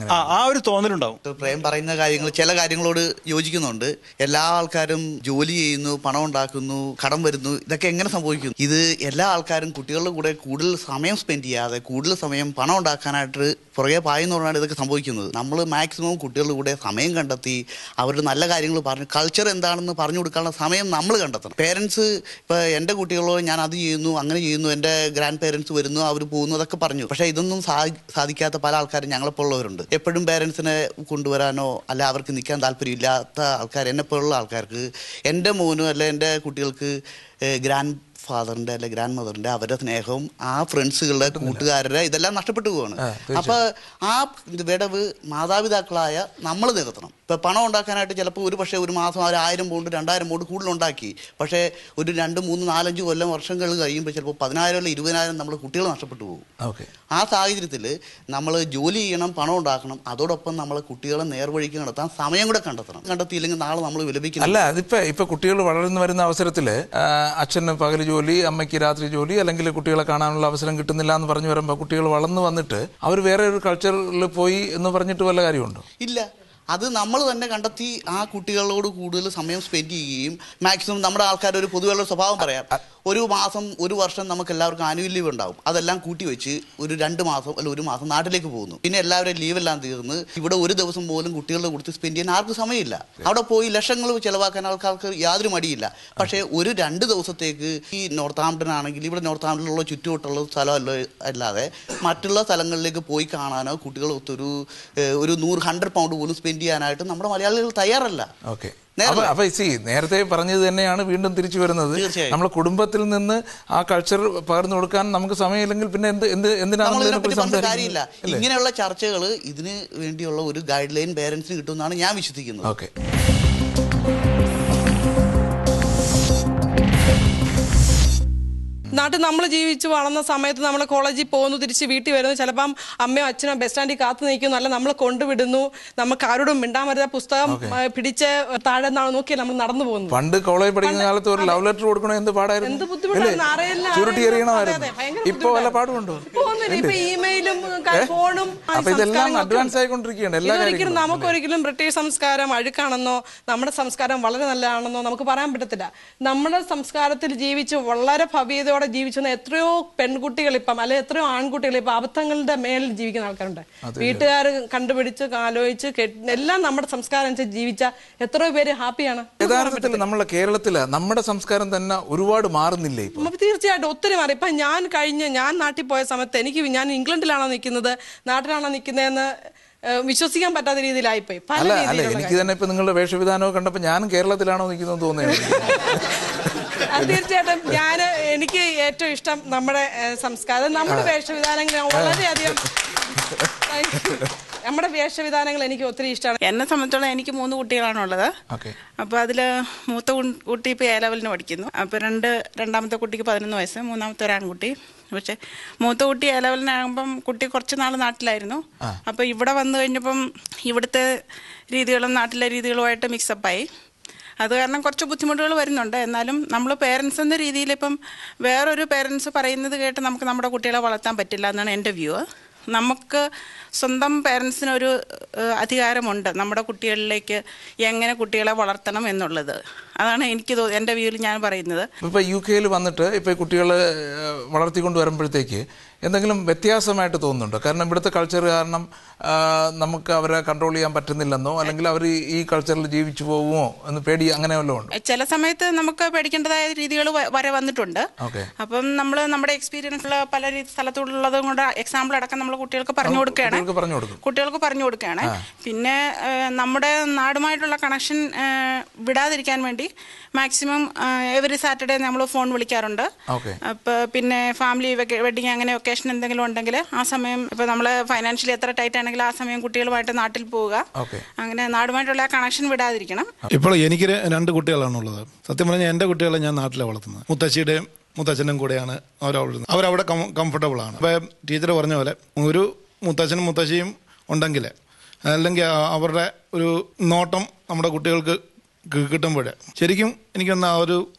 Speaker 11: ആ ഒരു തോന്നലുണ്ടാവും.
Speaker 12: പ്രേം പറയുന്ന കാര്യങ്ങൾ ചില കാര്യങ്ങളോട് യോജിക്കുന്നുണ്ട്. എല്ലാ ആൾക്കാരും ജോലി ചെയ്യുന്നു, പണം ഉണ്ടാക്കുന്നു, കടം വരുന്നു. ഇതൊക്കെ എങ്ങനെ സംഭവിക്കുന്നു? ഇത് എല്ലാ ആൾക്കാരും കുട്ടികളുടെ കൂടെ കൂടുതൽ സമയം സ്പെൻഡ് ചെയ്യാതെ കൂടുതൽ സമയം പണം ഉണ്ടാക്കാനായിട്ട് പുറകെ പായുന്നതുകൊണ്ടാണ് ഇതൊക്കെ സംഭവിക്കുന്നത്. നമ്മൾ മാക്സിമം കുട്ടികളുടെ കൂടെ സമയം കണ്ടെത്തി അവരുടെ നല്ല കാര്യങ്ങൾ പറഞ്ഞ് കൾച്ചർ എന്താണെന്ന് പറഞ്ഞു കൊടുക്കാനുള്ള സമയം നമ്മൾ കണ്ടെത്തണം. പേരൻസ് ഇപ്പോൾ എൻ്റെ കുട്ടികളോട് ഞാൻ അത് ചെയ്യുന്നു, അങ്ങനെ ചെയ്യുന്നു, എൻ്റെ ഗ്രാൻഡ് പേരൻസ് വരുന്നു, അവർ പോകുന്നു, അതൊക്കെ പറഞ്ഞു. പക്ഷേ ഇതൊന്നും സാധിക്കാത്ത പല ആൾക്കാരും ഞങ്ങളെപ്പോലുള്ളവരുണ്ട്. എപ്പോഴും പേരൻസിനെ കൊണ്ടുവരാനോ അല്ല അവർക്ക് നിൽക്കാൻ താല്പര്യമില്ലാത്ത ആൾക്കാർ, എന്നെപ്പോലുള്ള ആൾക്കാർക്ക്, എൻ്റെ മോനും അല്ല എൻ്റെ കുട്ടികൾക്ക് ഗ്രാൻഡ് ഫാദറിൻ്റെ അല്ലെ ഗ്രാൻഡ് മദറിൻ്റെ അവരുടെ സ്നേഹവും ആ ഫ്രണ്ട്സുകളുടെ കൂട്ടുകാരുടെ ഇതെല്ലാം നഷ്ടപ്പെട്ടു പോവാണ്. അപ്പോൾ ആ വിടവ് മാതാപിതാക്കളായ നമ്മൾ നികത്തണം. ഇപ്പോൾ പണം ഉണ്ടാക്കാനായിട്ട് ചിലപ്പോൾ ഒരു മാസം 1000 പൗണ്ട് 2000 പൗണ്ട് കൂടുതലുണ്ടാക്കി, പക്ഷേ ഒരു 2, 3, 4, 5 കൊല്ലം വർഷങ്ങൾ കഴിയുമ്പോൾ ചിലപ്പോൾ 10,000 അല്ലെങ്കിൽ 20,000 നമ്മൾ കുട്ടികൾ നഷ്ടപ്പെട്ടു പോകും. ആ സാഹചര്യത്തിൽ നമ്മൾ ജോലി ചെയ്യണം, പണം ഉണ്ടാക്കണം, അതോടൊപ്പം നമ്മൾ കുട്ടികളെ നേർവഴിക്ക് നടത്താൻ സമയം കൂടെ കണ്ടെത്തിയില്ലെങ്കിൽ നാളെ നമ്മൾ വിലപിക്കണം.
Speaker 1: അല്ല, അതിപ്പോൾ കുട്ടികൾ വളർന്നു വരുന്ന അവസരത്തിൽ അച്ഛന് പകൽ ജോലി, അമ്മയ്ക്ക് രാത്രി ജോലി, അല്ലെങ്കിൽ കുട്ടികളെ കാണാനുള്ള അവസരം കിട്ടുന്നില്ല എന്ന് പറഞ്ഞു വരുമ്പോൾ കുട്ടികൾ വളർന്നു വന്നിട്ട് അവർ വേറെ ഒരു കൾച്ചറിൽ പോയി എന്ന് പറഞ്ഞിട്ട് വല്ല കാര്യമുണ്ടോ?
Speaker 12: ഇല്ല. അത് നമ്മൾ തന്നെ കണ്ടെത്തി ആ കുട്ടികളോട് കൂടുതൽ സമയം സ്പെൻഡ് ചെയ്യുകയും മാക്സിമം നമ്മുടെ ആൾക്കാർ ഒരു പൊതുവെയുള്ള സ്വഭാവം പറയാം, ഒരു മാസം ഒരു വർഷം നമുക്ക് എല്ലാവർക്കും ആനുവൽ ലീവ് ഉണ്ടാവും, അതെല്ലാം കൂട്ടി വെച്ച് ഒരു 2 മാസം അല്ല 1 മാസം നാട്ടിലേക്ക് പോകുന്നു. പിന്നെ എല്ലാവരും ലീവെല്ലാം തീർന്ന് ഇവിടെ ഒരു ദിവസം പോലും കുട്ടികളുടെ കൊടുത്ത് സ്പെൻഡ് ചെയ്യാൻ ആർക്കും സമയമില്ല. അവിടെ പോയി ലക്ഷങ്ങൾ ചിലവാക്കാൻ ആൾക്കാർക്ക് യാതൊരു മടിയില്ല. പക്ഷേ ഒരു 2 ദിവസത്തേക്ക് ഈ നോർത്താംപ്ടൺ ആണെങ്കിൽ ഇവിടെ നോർത്താംപ്ടണിലുള്ള ചുറ്റുവട്ടുള്ള സ്ഥലമല്ലോ അല്ലാതെ മറ്റുള്ള സ്ഥലങ്ങളിലേക്ക് പോയി കാണാനോ കുട്ടികൾ ഒത്തൊരു 100 പൗണ്ട് പോലും സ്പെൻഡ് ചെയ്യാനായിട്ട് നമ്മുടെ മലയാളികൾ തയ്യാറല്ല.
Speaker 1: ഓക്കെ. അപ്പൊ നേരത്തെ പറഞ്ഞത് തന്നെയാണ് വീണ്ടും തിരിച്ചു വരുന്നത്. നമ്മളെ കുടുംബത്തിൽ നിന്ന് ആ കൾച്ചർ പകർന്നു കൊടുക്കാൻ നമുക്ക് സമയമില്ലെങ്കിൽ പിന്നെ എന്തിനാണ്
Speaker 12: കാര്യമില്ല. ഇങ്ങനെയുള്ള ചർച്ചകൾ ഇതിന് വേണ്ടിയുള്ള ഒരു ഗൈഡ് ലൈൻ പേരൻസിന് കിട്ടുമെന്നാണ് ഞാൻ വിശ്വസിക്കുന്നത്.
Speaker 1: ഓക്കെ.
Speaker 8: നാട്ടിൽ നമ്മൾ ജീവിച്ച് വളർന്ന സമയത്ത് നമ്മൾ കോളേജിൽ പോകുന്നു, തിരിച്ച് വീട്ടിൽ വരുന്നു, ചിലപ്പം അമ്മയോ അച്ഛനോ ബസ് സ്റ്റാൻഡിൽ കാത്തു നിൽക്കുന്നു, അല്ല നമ്മൾ കൊണ്ടുവിടുന്നു, നമുക്ക് ആരോടും മിണ്ടാൻ പറ്റുന്ന പുസ്തകം പിടിച്ച് താഴെ നോക്കി നമ്മൾ നടന്നു പോകുന്നു.
Speaker 1: പണ്ട് കോളേജ് പഠിക്കുന്ന കാലത്ത് ഒരു ലവ് ലെറ്റർ കൊടുക്കണോ എന്ത് പാടായിരുന്നു,
Speaker 8: എന്ത് ബുദ്ധിമുട്ടായിരുന്നു.
Speaker 1: ഇപ്പൊ വല്ല പാടുണ്ടോ?
Speaker 8: ഇപ്പൊ ഇമെയിലും ഫോണും ഒരിക്കലും നമുക്കൊരിക്കലും ബ്രിട്ടീഷ് സംസ്കാരം അഴുക്കാണെന്നോ നമ്മുടെ സംസ്കാരം വളരെ നല്ലതാണെന്നോ നമുക്ക് പറയാൻ പറ്റത്തില്ല. നമ്മുടെ സംസ്കാരത്തിൽ ജീവിച്ച് വളരെ ഭവ്യതയോടെ ജീവിച്ചുന്ന എത്രയോ പെൺകുട്ടികൾ ഇപ്പം അല്ലെ എത്രയോ ആൺകുട്ടികൾ ഇപ്പൊ അബദ്ധങ്ങളുടെ മേലിൽ ജീവിക്കുന്ന ആൾക്കാരുണ്ട്. വീട്ടുകാർ കണ്ടുപിടിച്ച് ആലോചിച്ച് എല്ലാം നമ്മുടെ സംസ്കാരം അനുസരിച്ച് ജീവിച്ച എത്രയോ പേര് ഹാപ്പിയാണ്.
Speaker 1: യഥാർത്ഥത്തിൽ നമ്മളെ കേരളത്തില് നമ്മുടെ സംസ്കാരം തന്നെ ഒരുപാട് മാറുന്നില്ലേ?
Speaker 8: തീർച്ചയായിട്ടും ഒത്തിരി മാറി. ഇപ്പൊ ഞാൻ നാട്ടിൽ പോയ സമയത്ത് ഞാൻ ഇംഗ്ലണ്ടിലാണോ നിൽക്കുന്നത് നാട്ടിലാണോ നിൽക്കുന്നതെന്ന് വിശ്വസിക്കാൻ പറ്റാത്ത രീതിയിലായിപ്പോയി.
Speaker 1: അല്ല എനിക്ക് തന്നെ ഇപ്പൊ നിങ്ങളുടെ വേഷവിധാനമൊക്കെ കണ്ടപ്പോ ഞാനും കേരളത്തിലാണോ നിൽക്കുന്നത് തോന്നുന്നു.
Speaker 8: തീർച്ചയായിട്ടും എനിക്ക് ഏറ്റവും ഇഷ്ടം നമ്മുടെ സംസ്കാരം, നമ്മുടെ വേഷവിധാനങ്ങൾ വളരെയധികം നമ്മുടെ വേഷവിധാനങ്ങൾ എനിക്ക് ഒത്തിരി ഇഷ്ടമാണ്.
Speaker 13: എന്നെ സംബന്ധിച്ചോളം എനിക്ക് 3 കുട്ടികളാണുള്ളത്. അപ്പോൾ അതിൽ മൂത്ത കുട്ടി ഇപ്പോൾ A ലെവലിന് പഠിക്കുന്നു. അപ്പോൾ രണ്ടാമത്തെ കുട്ടിക്ക് 11 വയസ്സ്, മൂന്നാമത്തെ ഒരു ആൺകുട്ടി. പക്ഷെ മൂത്ത കുട്ടി A ലെവലിനാകുമ്പം കുട്ടി കുറച്ച് നാൾ നാട്ടിലായിരുന്നു. അപ്പോൾ ഇവിടെ വന്നു കഴിഞ്ഞപ്പം ഇവിടുത്തെ രീതികളും നാട്ടിലെ രീതികളുമായിട്ട് മിക്സപ്പായി. അത് കാരണം കുറച്ച് ബുദ്ധിമുട്ടുകൾ വരുന്നുണ്ട്. എന്നാലും നമ്മൾ പേരൻസ് എന്ന രീതിയിൽ ഇപ്പം വേറൊരു പേരൻസ് പറയുന്നത് കേട്ട് നമുക്ക് നമ്മുടെ കുട്ടികളെ വളർത്താൻ പറ്റില്ല എന്നാണ് എൻ്റെ വ്യൂ. നമുക്ക് സ്വന്തം പേരൻസിനൊരു അധികാരമുണ്ട് നമ്മുടെ കുട്ടികളിലേക്ക് എങ്ങനെ കുട്ടികളെ വളർത്തണം എന്നുള്ളത്. അതാണ് എനിക്ക് എൻ്റെ വ്യൂവിൽ ഞാൻ പറയുന്നത്.
Speaker 1: ഇപ്പോൾ UK വന്നിട്ട് ഇപ്പോൾ കുട്ടികളെ വളർത്തിക്കൊണ്ട് വരുമ്പോഴത്തേക്ക് എന്തെങ്കിലും വ്യത്യാസമായിട്ട് തോന്നുന്നുണ്ടോ? കാരണം ഇവിടുത്തെ കൾച്ചർ കാരണം നമുക്ക് അവരെ കൺട്രോൾ ചെയ്യാൻ പറ്റുന്നില്ലെന്നോ അല്ലെങ്കിൽ അവർ ഈ കൾച്ചറിൽ ജീവിച്ചു പോകുമോ എന്ന് പേടി അങ്ങനെ വല്ലതും ഉണ്ടോ?
Speaker 13: ചില സമയത്ത് നമുക്ക് പേടിക്കേണ്ടതായ രീതികൾ വരെ വന്നിട്ടുണ്ട്. അപ്പം നമ്മൾ നമ്മുടെ എക്സ്പീരിയൻസിൽ പല സ്ഥലത്തുള്ളതും കൊണ്ട് എക്സാമ്പിൾ അടക്കം നമ്മൾ കുട്ടികൾക്ക് പറഞ്ഞു കൊടുക്കുകയാണ്. പിന്നെ നമ്മുടെ നാടുമായിട്ടുള്ള കണക്ഷൻ വിടാതിരിക്കാൻ വേണ്ടി മാക്സിമം എവറി സാറ്റർഡേ നമ്മൾ ഫോൺ വിളിക്കാറുണ്ട്. അപ്പോൾ പിന്നെ ഫാമിലി വെഡിങ് അങ്ങനെ ഒക്കേഷൻ എന്തെങ്കിലും ഉണ്ടെങ്കിൽ ആ സമയം ഇപ്പോൾ നമ്മൾ ഫൈനാൻഷ്യലി എത്ര ടൈറ്റ് ആണെങ്കിൽ ആ സമയം കുട്ടികളുമായിട്ട് നാട്ടിൽ പോവുക. അങ്ങനെ നാടുമായിട്ടുള്ള കണക്ഷൻ വിടാതിരിക്കണം.
Speaker 14: ഇപ്പോൾ എനിക്ക് 2 കുട്ടികളാണുള്ളത്. സത്യം പറഞ്ഞാൽ എൻ്റെ കുട്ടികളെ ഞാൻ നാട്ടിലാണ് വളർത്തുന്നത്. മുത്തശ്ശിയുടെയും മുത്തച്ഛനും കൂടെയാണ് അവരവിടെ കംഫർട്ടബിൾ ആണ്. അപ്പോൾ ടീച്ചർ പറഞ്ഞ പോലെ ഒരു മുത്തച്ഛനും മുത്തശ്ശിയും ഉണ്ടെങ്കിൽ അല്ലെങ്കിൽ അവരുടെ ഒരു നോട്ടം നമ്മുടെ കുട്ടികൾക്ക് കിട്ടുമ്പോൾ ശരിക്കും എനിക്കൊന്ന്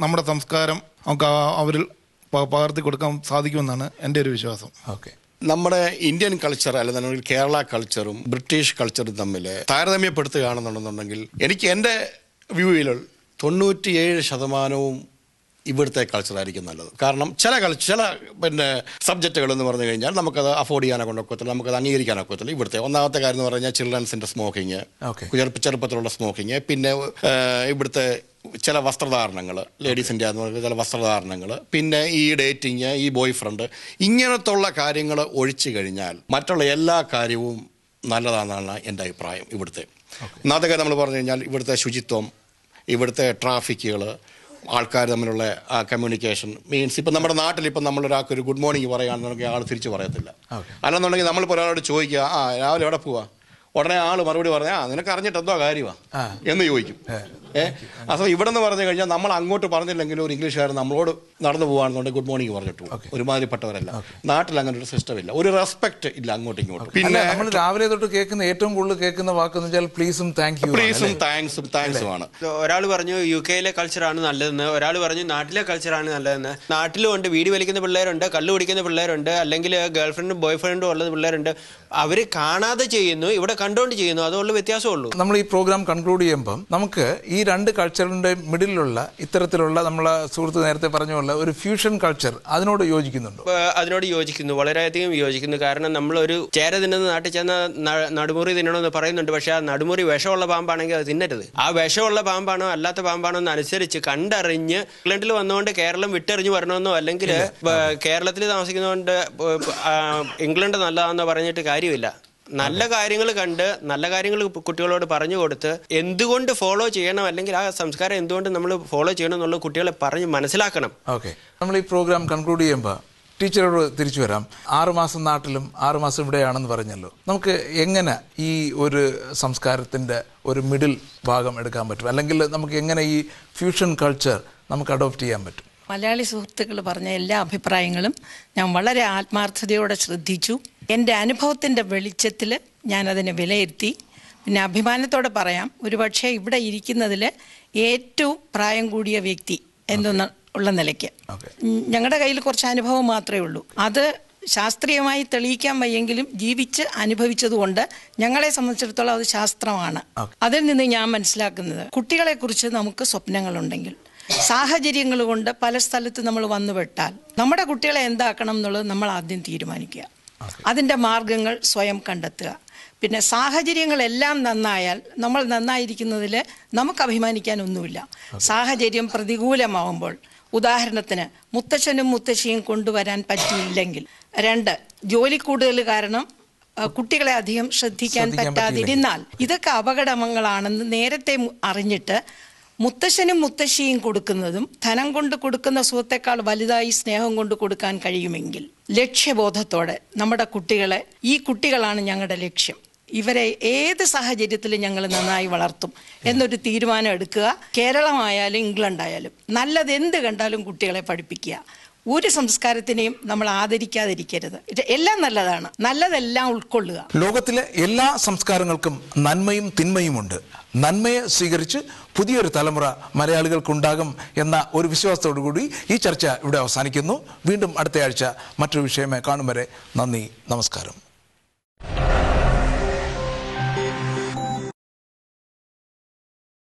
Speaker 14: നമ്മുടെ സംസ്കാരം നമുക്ക് അവരിൽ പകർത്തി കൊടുക്കാൻ സാധിക്കുമെന്നാണ് എൻ്റെ ഒരു വിശ്വാസം.
Speaker 15: നമ്മുടെ ഇന്ത്യൻ കൾച്ചർ അല്ലെന്നുണ്ടെങ്കിൽ കേരള കൾച്ചറും ബ്രിട്ടീഷ് കൾച്ചറും തമ്മിൽ താരതമ്യപ്പെടുത്തുകയാണെന്നുണ്ടെങ്കിൽ എനിക്ക് എൻ്റെ വ്യൂവിൽ 97% ഇവിടുത്തെ കൾച്ചറായിരിക്കും നല്ലത്. കാരണം ചില സബ്ജക്റ്റുകൾ എന്ന് പറഞ്ഞു കഴിഞ്ഞാൽ നമുക്കത് അഫോർഡ് ചെയ്യാനൊക്കെ ഒക്കത്തില്ല, നമുക്കത് അംഗീകരിക്കാനൊക്കെ ഒക്കത്തില്ല. ഇവിടുത്തെ ഒന്നാമത്തെ കാര്യം എന്ന് പറഞ്ഞാൽ ചിൽഡ്രൻസിൻ്റെ സ്മോക്കിങ്, ചെറുപ്പത്തിലുള്ള സ്മോക്കിങ്, പിന്നെ ഇവിടുത്തെ ചില വസ്ത്രധാരണങ്ങൾ, ലേഡീസിൻ്റെ എന്ന് പറയുന്ന ചില വസ്ത്രധാരണങ്ങൾ, പിന്നെ ഈ ഡേറ്റിങ്, ഈ ബോയ് ഫ്രണ്ട്, ഇങ്ങനത്തുള്ള കാര്യങ്ങൾ ഒഴിച്ചു കഴിഞ്ഞാൽ മറ്റുള്ള എല്ലാ കാര്യവും നല്ലതാണെന്നാണ് എൻ്റെ അഭിപ്രായം. ഇവിടുത്തെ ഒന്നാമത്തെ കാര്യം നമ്മൾ പറഞ്ഞു കഴിഞ്ഞാൽ ഇവിടുത്തെ ശുചിത്വം, ഇവിടുത്തെ ട്രാഫിക്കുകൾ, ആൾക്കാർ തമ്മിലുള്ള ആ കമ്മ്യൂണിക്കേഷൻ മീൻസ് ഇപ്പം നമ്മുടെ നാട്ടിൽ ഇപ്പം നമ്മളൊരാൾക്ക് ഒരു ഗുഡ് മോർണിംഗ് പറയുകയാണെന്നുണ്ടെങ്കിൽ ആൾ തിരിച്ച് പറയത്തില്ല. അല്ലെന്നുണ്ടെങ്കിൽ നമ്മളിപ്പോൾ ഒരാളോട് ചോദിക്കുക രാവിലെ എവിടെ പോവാ, ഉടനെ ആൾ മറുപടി പറഞ്ഞാൽ നിനക്ക് അറിഞ്ഞിട്ട് എന്തോ കാര്യമാണ് എന്ന് ചോദിക്കും. അപ്പോൾ ഇവിടെ നിന്ന് പറഞ്ഞു കഴിഞ്ഞാൽ നമ്മൾ അങ്ങോട്ട് പറഞ്ഞില്ലെങ്കിലും ഒരു ഇംഗ്ലീഷുകാരൻ നമ്മളോട് നടന്നു പോകുകയാണെന്നുണ്ടെങ്കിൽ ഗുഡ് മോർണിംഗ് പറഞ്ഞിട്ടു ഒരുമാതിരിപ്പെട്ടവരല്ല. നാട്ടിൽ അങ്ങനെ ഒരു സിസ്റ്റം ഇല്ല, ഒരു റെസ്പെക്ട് ഇല്ല അങ്ങോട്ടും ഇങ്ങോട്ടും.
Speaker 1: പിന്നെ നമ്മൾ രാവിലെ തൊട്ട് കേൾക്കുന്ന ഏറ്റവും കൂടുതൽ കേൾക്കുന്ന വാക്കെന്ന് വെച്ചാൽ പ്ലീസും താങ്ക് യു.
Speaker 15: പ്ലീസും താങ്ക്സും ആണ്.
Speaker 5: ഒരാൾ പറഞ്ഞു UK കൾച്ചറാണ് നല്ലതെന്ന്, ഒരാൾ പറഞ്ഞു നാട്ടിലെ കൾച്ചറാണ് നല്ലതെന്ന്. നാട്ടിലും ഉണ്ട് വീടി വലിക്കുന്ന പിള്ളേരുണ്ട്, കള്ളു കുടിക്കുന്ന പിള്ളേരുണ്ട്, അല്ലെങ്കിൽ ഗേൾഫ്രണ്ടും ബോയ് ഫ്രണ്ടും ഉള്ളത് പിള്ളേരുണ്ട്. അവർ കാണാതെ ചെയ്യുന്നു, ഇവിടെ കണ്ടുകൊണ്ട് ചെയ്യുന്നു, അതുള്ള വ്യത്യാസമുള്ളൂ.
Speaker 1: നമ്മൾ ഈ പ്രോഗ്രാം കൺക്ലൂഡ് ചെയ്യുമ്പം നമുക്ക് ഈ രണ്ട് കൾച്ചറിന്റെ മിഡിലുള്ള ഇത്തരത്തിലുള്ള നമ്മളെ സുഹൃത്ത് നേരത്തെ പറഞ്ഞ പോലെ ഒരു ഫ്യൂഷൻ കൾച്ചർ അതിനോട് യോജിക്കുന്നുണ്ടോ?
Speaker 5: അതിനോട് യോജിക്കുന്നു, വളരെയധികം യോജിക്കുന്നു. കാരണം നമ്മളൊരു ചേര തിന്നുന്ന നാട്ടിൽ ചെന്ന നടുമുറി തിന്നണമെന്ന് പറയുന്നുണ്ട്. പക്ഷെ ആ നടുമുറി വിഷമുള്ള പാമ്പാണെങ്കിൽ അത് തിന്നരുത്. ആ വിഷമുള്ള പാമ്പാണോ അല്ലാത്ത പാമ്പാണോ എന്ന് അനുസരിച്ച് കണ്ടറിഞ്ഞ് ഇംഗ്ലണ്ടിൽ വന്നുകൊണ്ട് കേരളം വിട്ടെറിഞ്ഞ് വരണമെന്നോ അല്ലെങ്കിൽ കേരളത്തിൽ താമസിക്കുന്നതുകൊണ്ട് ഇംഗ്ലണ്ട് നല്ലതാണെന്നോ പറഞ്ഞിട്ട് കാര്യമില്ല. നല്ല കാര്യങ്ങൾ കണ്ട് നല്ല കാര്യങ്ങൾ കുട്ടികളോട് പറഞ്ഞു കൊടുത്ത് എന്തുകൊണ്ട് ഫോളോ ചെയ്യണം, അല്ലെങ്കിൽ ആ സംസ്കാരം എന്തുകൊണ്ട് നമ്മൾ ഫോളോ ചെയ്യണം എന്നുള്ളത് കുട്ടികളെ പറഞ്ഞ് മനസ്സിലാക്കണം.
Speaker 1: ഓക്കെ, നമ്മൾ ഈ പ്രോഗ്രാം കൺക്ലൂഡ് ചെയ്യുമ്പോൾ ടീച്ചറോട് തിരിച്ചു വരാം. 6 മാസം നാട്ടിലും 6 മാസം ഇവിടെയാണെന്ന് പറഞ്ഞല്ലോ. നമുക്ക് എങ്ങനെ ഈ ഒരു സംസ്കാരത്തിൻ്റെ ഒരു മിഡിൽ ഭാഗം എടുക്കാൻ പറ്റും, അല്ലെങ്കിൽ നമുക്ക് എങ്ങനെ ഈ ഫ്യൂഷൻ കൾച്ചർ നമുക്ക് അഡോപ്റ്റ് ചെയ്യാൻ പറ്റും?
Speaker 9: മലയാളി സുഹൃത്തുക്കൾ പറഞ്ഞ എല്ലാ അഭിപ്രായങ്ങളും ഞാൻ വളരെ ആത്മാർത്ഥതയോടെ ശ്രദ്ധിച്ചു. എൻ്റെ അനുഭവത്തിൻ്റെ വെളിച്ചത്തിൽ ഞാനതിനെ വിലയിരുത്തി. പിന്നെ അഭിമാനത്തോടെ പറയാം, ഒരുപക്ഷെ ഇവിടെ ഇരിക്കുന്നതിൽ ഏറ്റവും പ്രായം കൂടിയ വ്യക്തി എന്നുള്ള നിലയ്ക്ക് ഞങ്ങളുടെ കയ്യിൽ കുറച്ച് അനുഭവം മാത്രമേ ഉള്ളൂ. അത് ശാസ്ത്രീയമായി തെളിയിക്കാൻ വയ്യെങ്കിലും ജീവിച്ച് അനുഭവിച്ചതുകൊണ്ട് ഞങ്ങളെ സംബന്ധിച്ചിടത്തോളം അത് ശാസ്ത്രമാണ്. അതിൽ നിന്ന് ഞാൻ മനസ്സിലാക്കുന്നത്, കുട്ടികളെക്കുറിച്ച് നമുക്ക് സ്വപ്നങ്ങളുണ്ടെങ്കിൽ സാഹചര്യങ്ങൾ കൊണ്ട് പല സ്ഥലത്ത് നമ്മൾ വന്നുപെട്ടാൽ നമ്മുടെ കുട്ടികളെ എന്താക്കണം എന്നുള്ളത് നമ്മൾ ആദ്യം തീരുമാനിക്കുക. അതിൻ്റെ മാർഗങ്ങൾ സ്വയം കണ്ടെത്തുക. പിന്നെ സാഹചര്യങ്ങളെല്ലാം നന്നായാൽ നമ്മൾ നന്നായിരിക്കുന്നതിൽ നമുക്ക് അഭിമാനിക്കാനൊന്നുമില്ല. സാഹചര്യം പ്രതികൂലമാവുമ്പോൾ, ഉദാഹരണത്തിന് മുത്തച്ഛനും മുത്തശ്ശിയും കൊണ്ടുവരാൻ പറ്റിയില്ലെങ്കിൽ, 2 ജോലി കൂടുതൽ കാരണം കുട്ടികളെ അധികം ശ്രദ്ധിക്കാൻ പറ്റാതിരുന്നാൽ, ഇതൊക്കെ അപകടങ്ങളാണെന്ന് നേരത്തെ അറിഞ്ഞിട്ട് മുത്തശ്ശനും മുത്തശ്ശിയും കൊടുക്കുന്നതും ധനം കൊണ്ട് കൊടുക്കുന്ന സുഖത്തെക്കാൾ വലുതായി സ്നേഹം കൊണ്ട് കൊടുക്കാൻ കഴിയുമെങ്കിൽ, ലക്ഷ്യബോധത്തോടെ നമ്മുടെ കുട്ടികളെ, ഈ കുട്ടികളാണ് ഞങ്ങളുടെ ലക്ഷ്യം, ഇവരെ ഏത് സാഹചര്യത്തിലും ഞങ്ങൾ നന്നായി വളർത്തും എന്നൊരു തീരുമാനം എടുക്കുക. കേരളമായാലും ഇംഗ്ലണ്ടായാലും നല്ലതെന്ത് കണ്ടാലും കുട്ടികളെ പഠിപ്പിക്കുക. ഒരു സംസ്കാരത്തിനെയും നമ്മൾ ആദരിക്കാതിരിക്കരുത്. എല്ലാം നല്ലതാണ്, നല്ലതെല്ലാം ഉൾക്കൊള്ളുക.
Speaker 1: ലോകത്തിലെ എല്ലാ സംസ്കാരങ്ങൾക്കും നന്മയും തിന്മയുമുണ്ട്. നന്മയെ സ്വീകരിച്ച് പുതിയൊരു തലമുറ മലയാളികൾക്കുണ്ടാകും എന്ന ഒരു വിശ്വാസത്തോടു കൂടി ഈ ചർച്ച ഇവിടെ അവസാനിക്കുന്നു. വീണ്ടും അടുത്തയാഴ്ച മറ്റൊരു വിഷയമായി കാണും വരെ നന്ദി, നമസ്കാരം.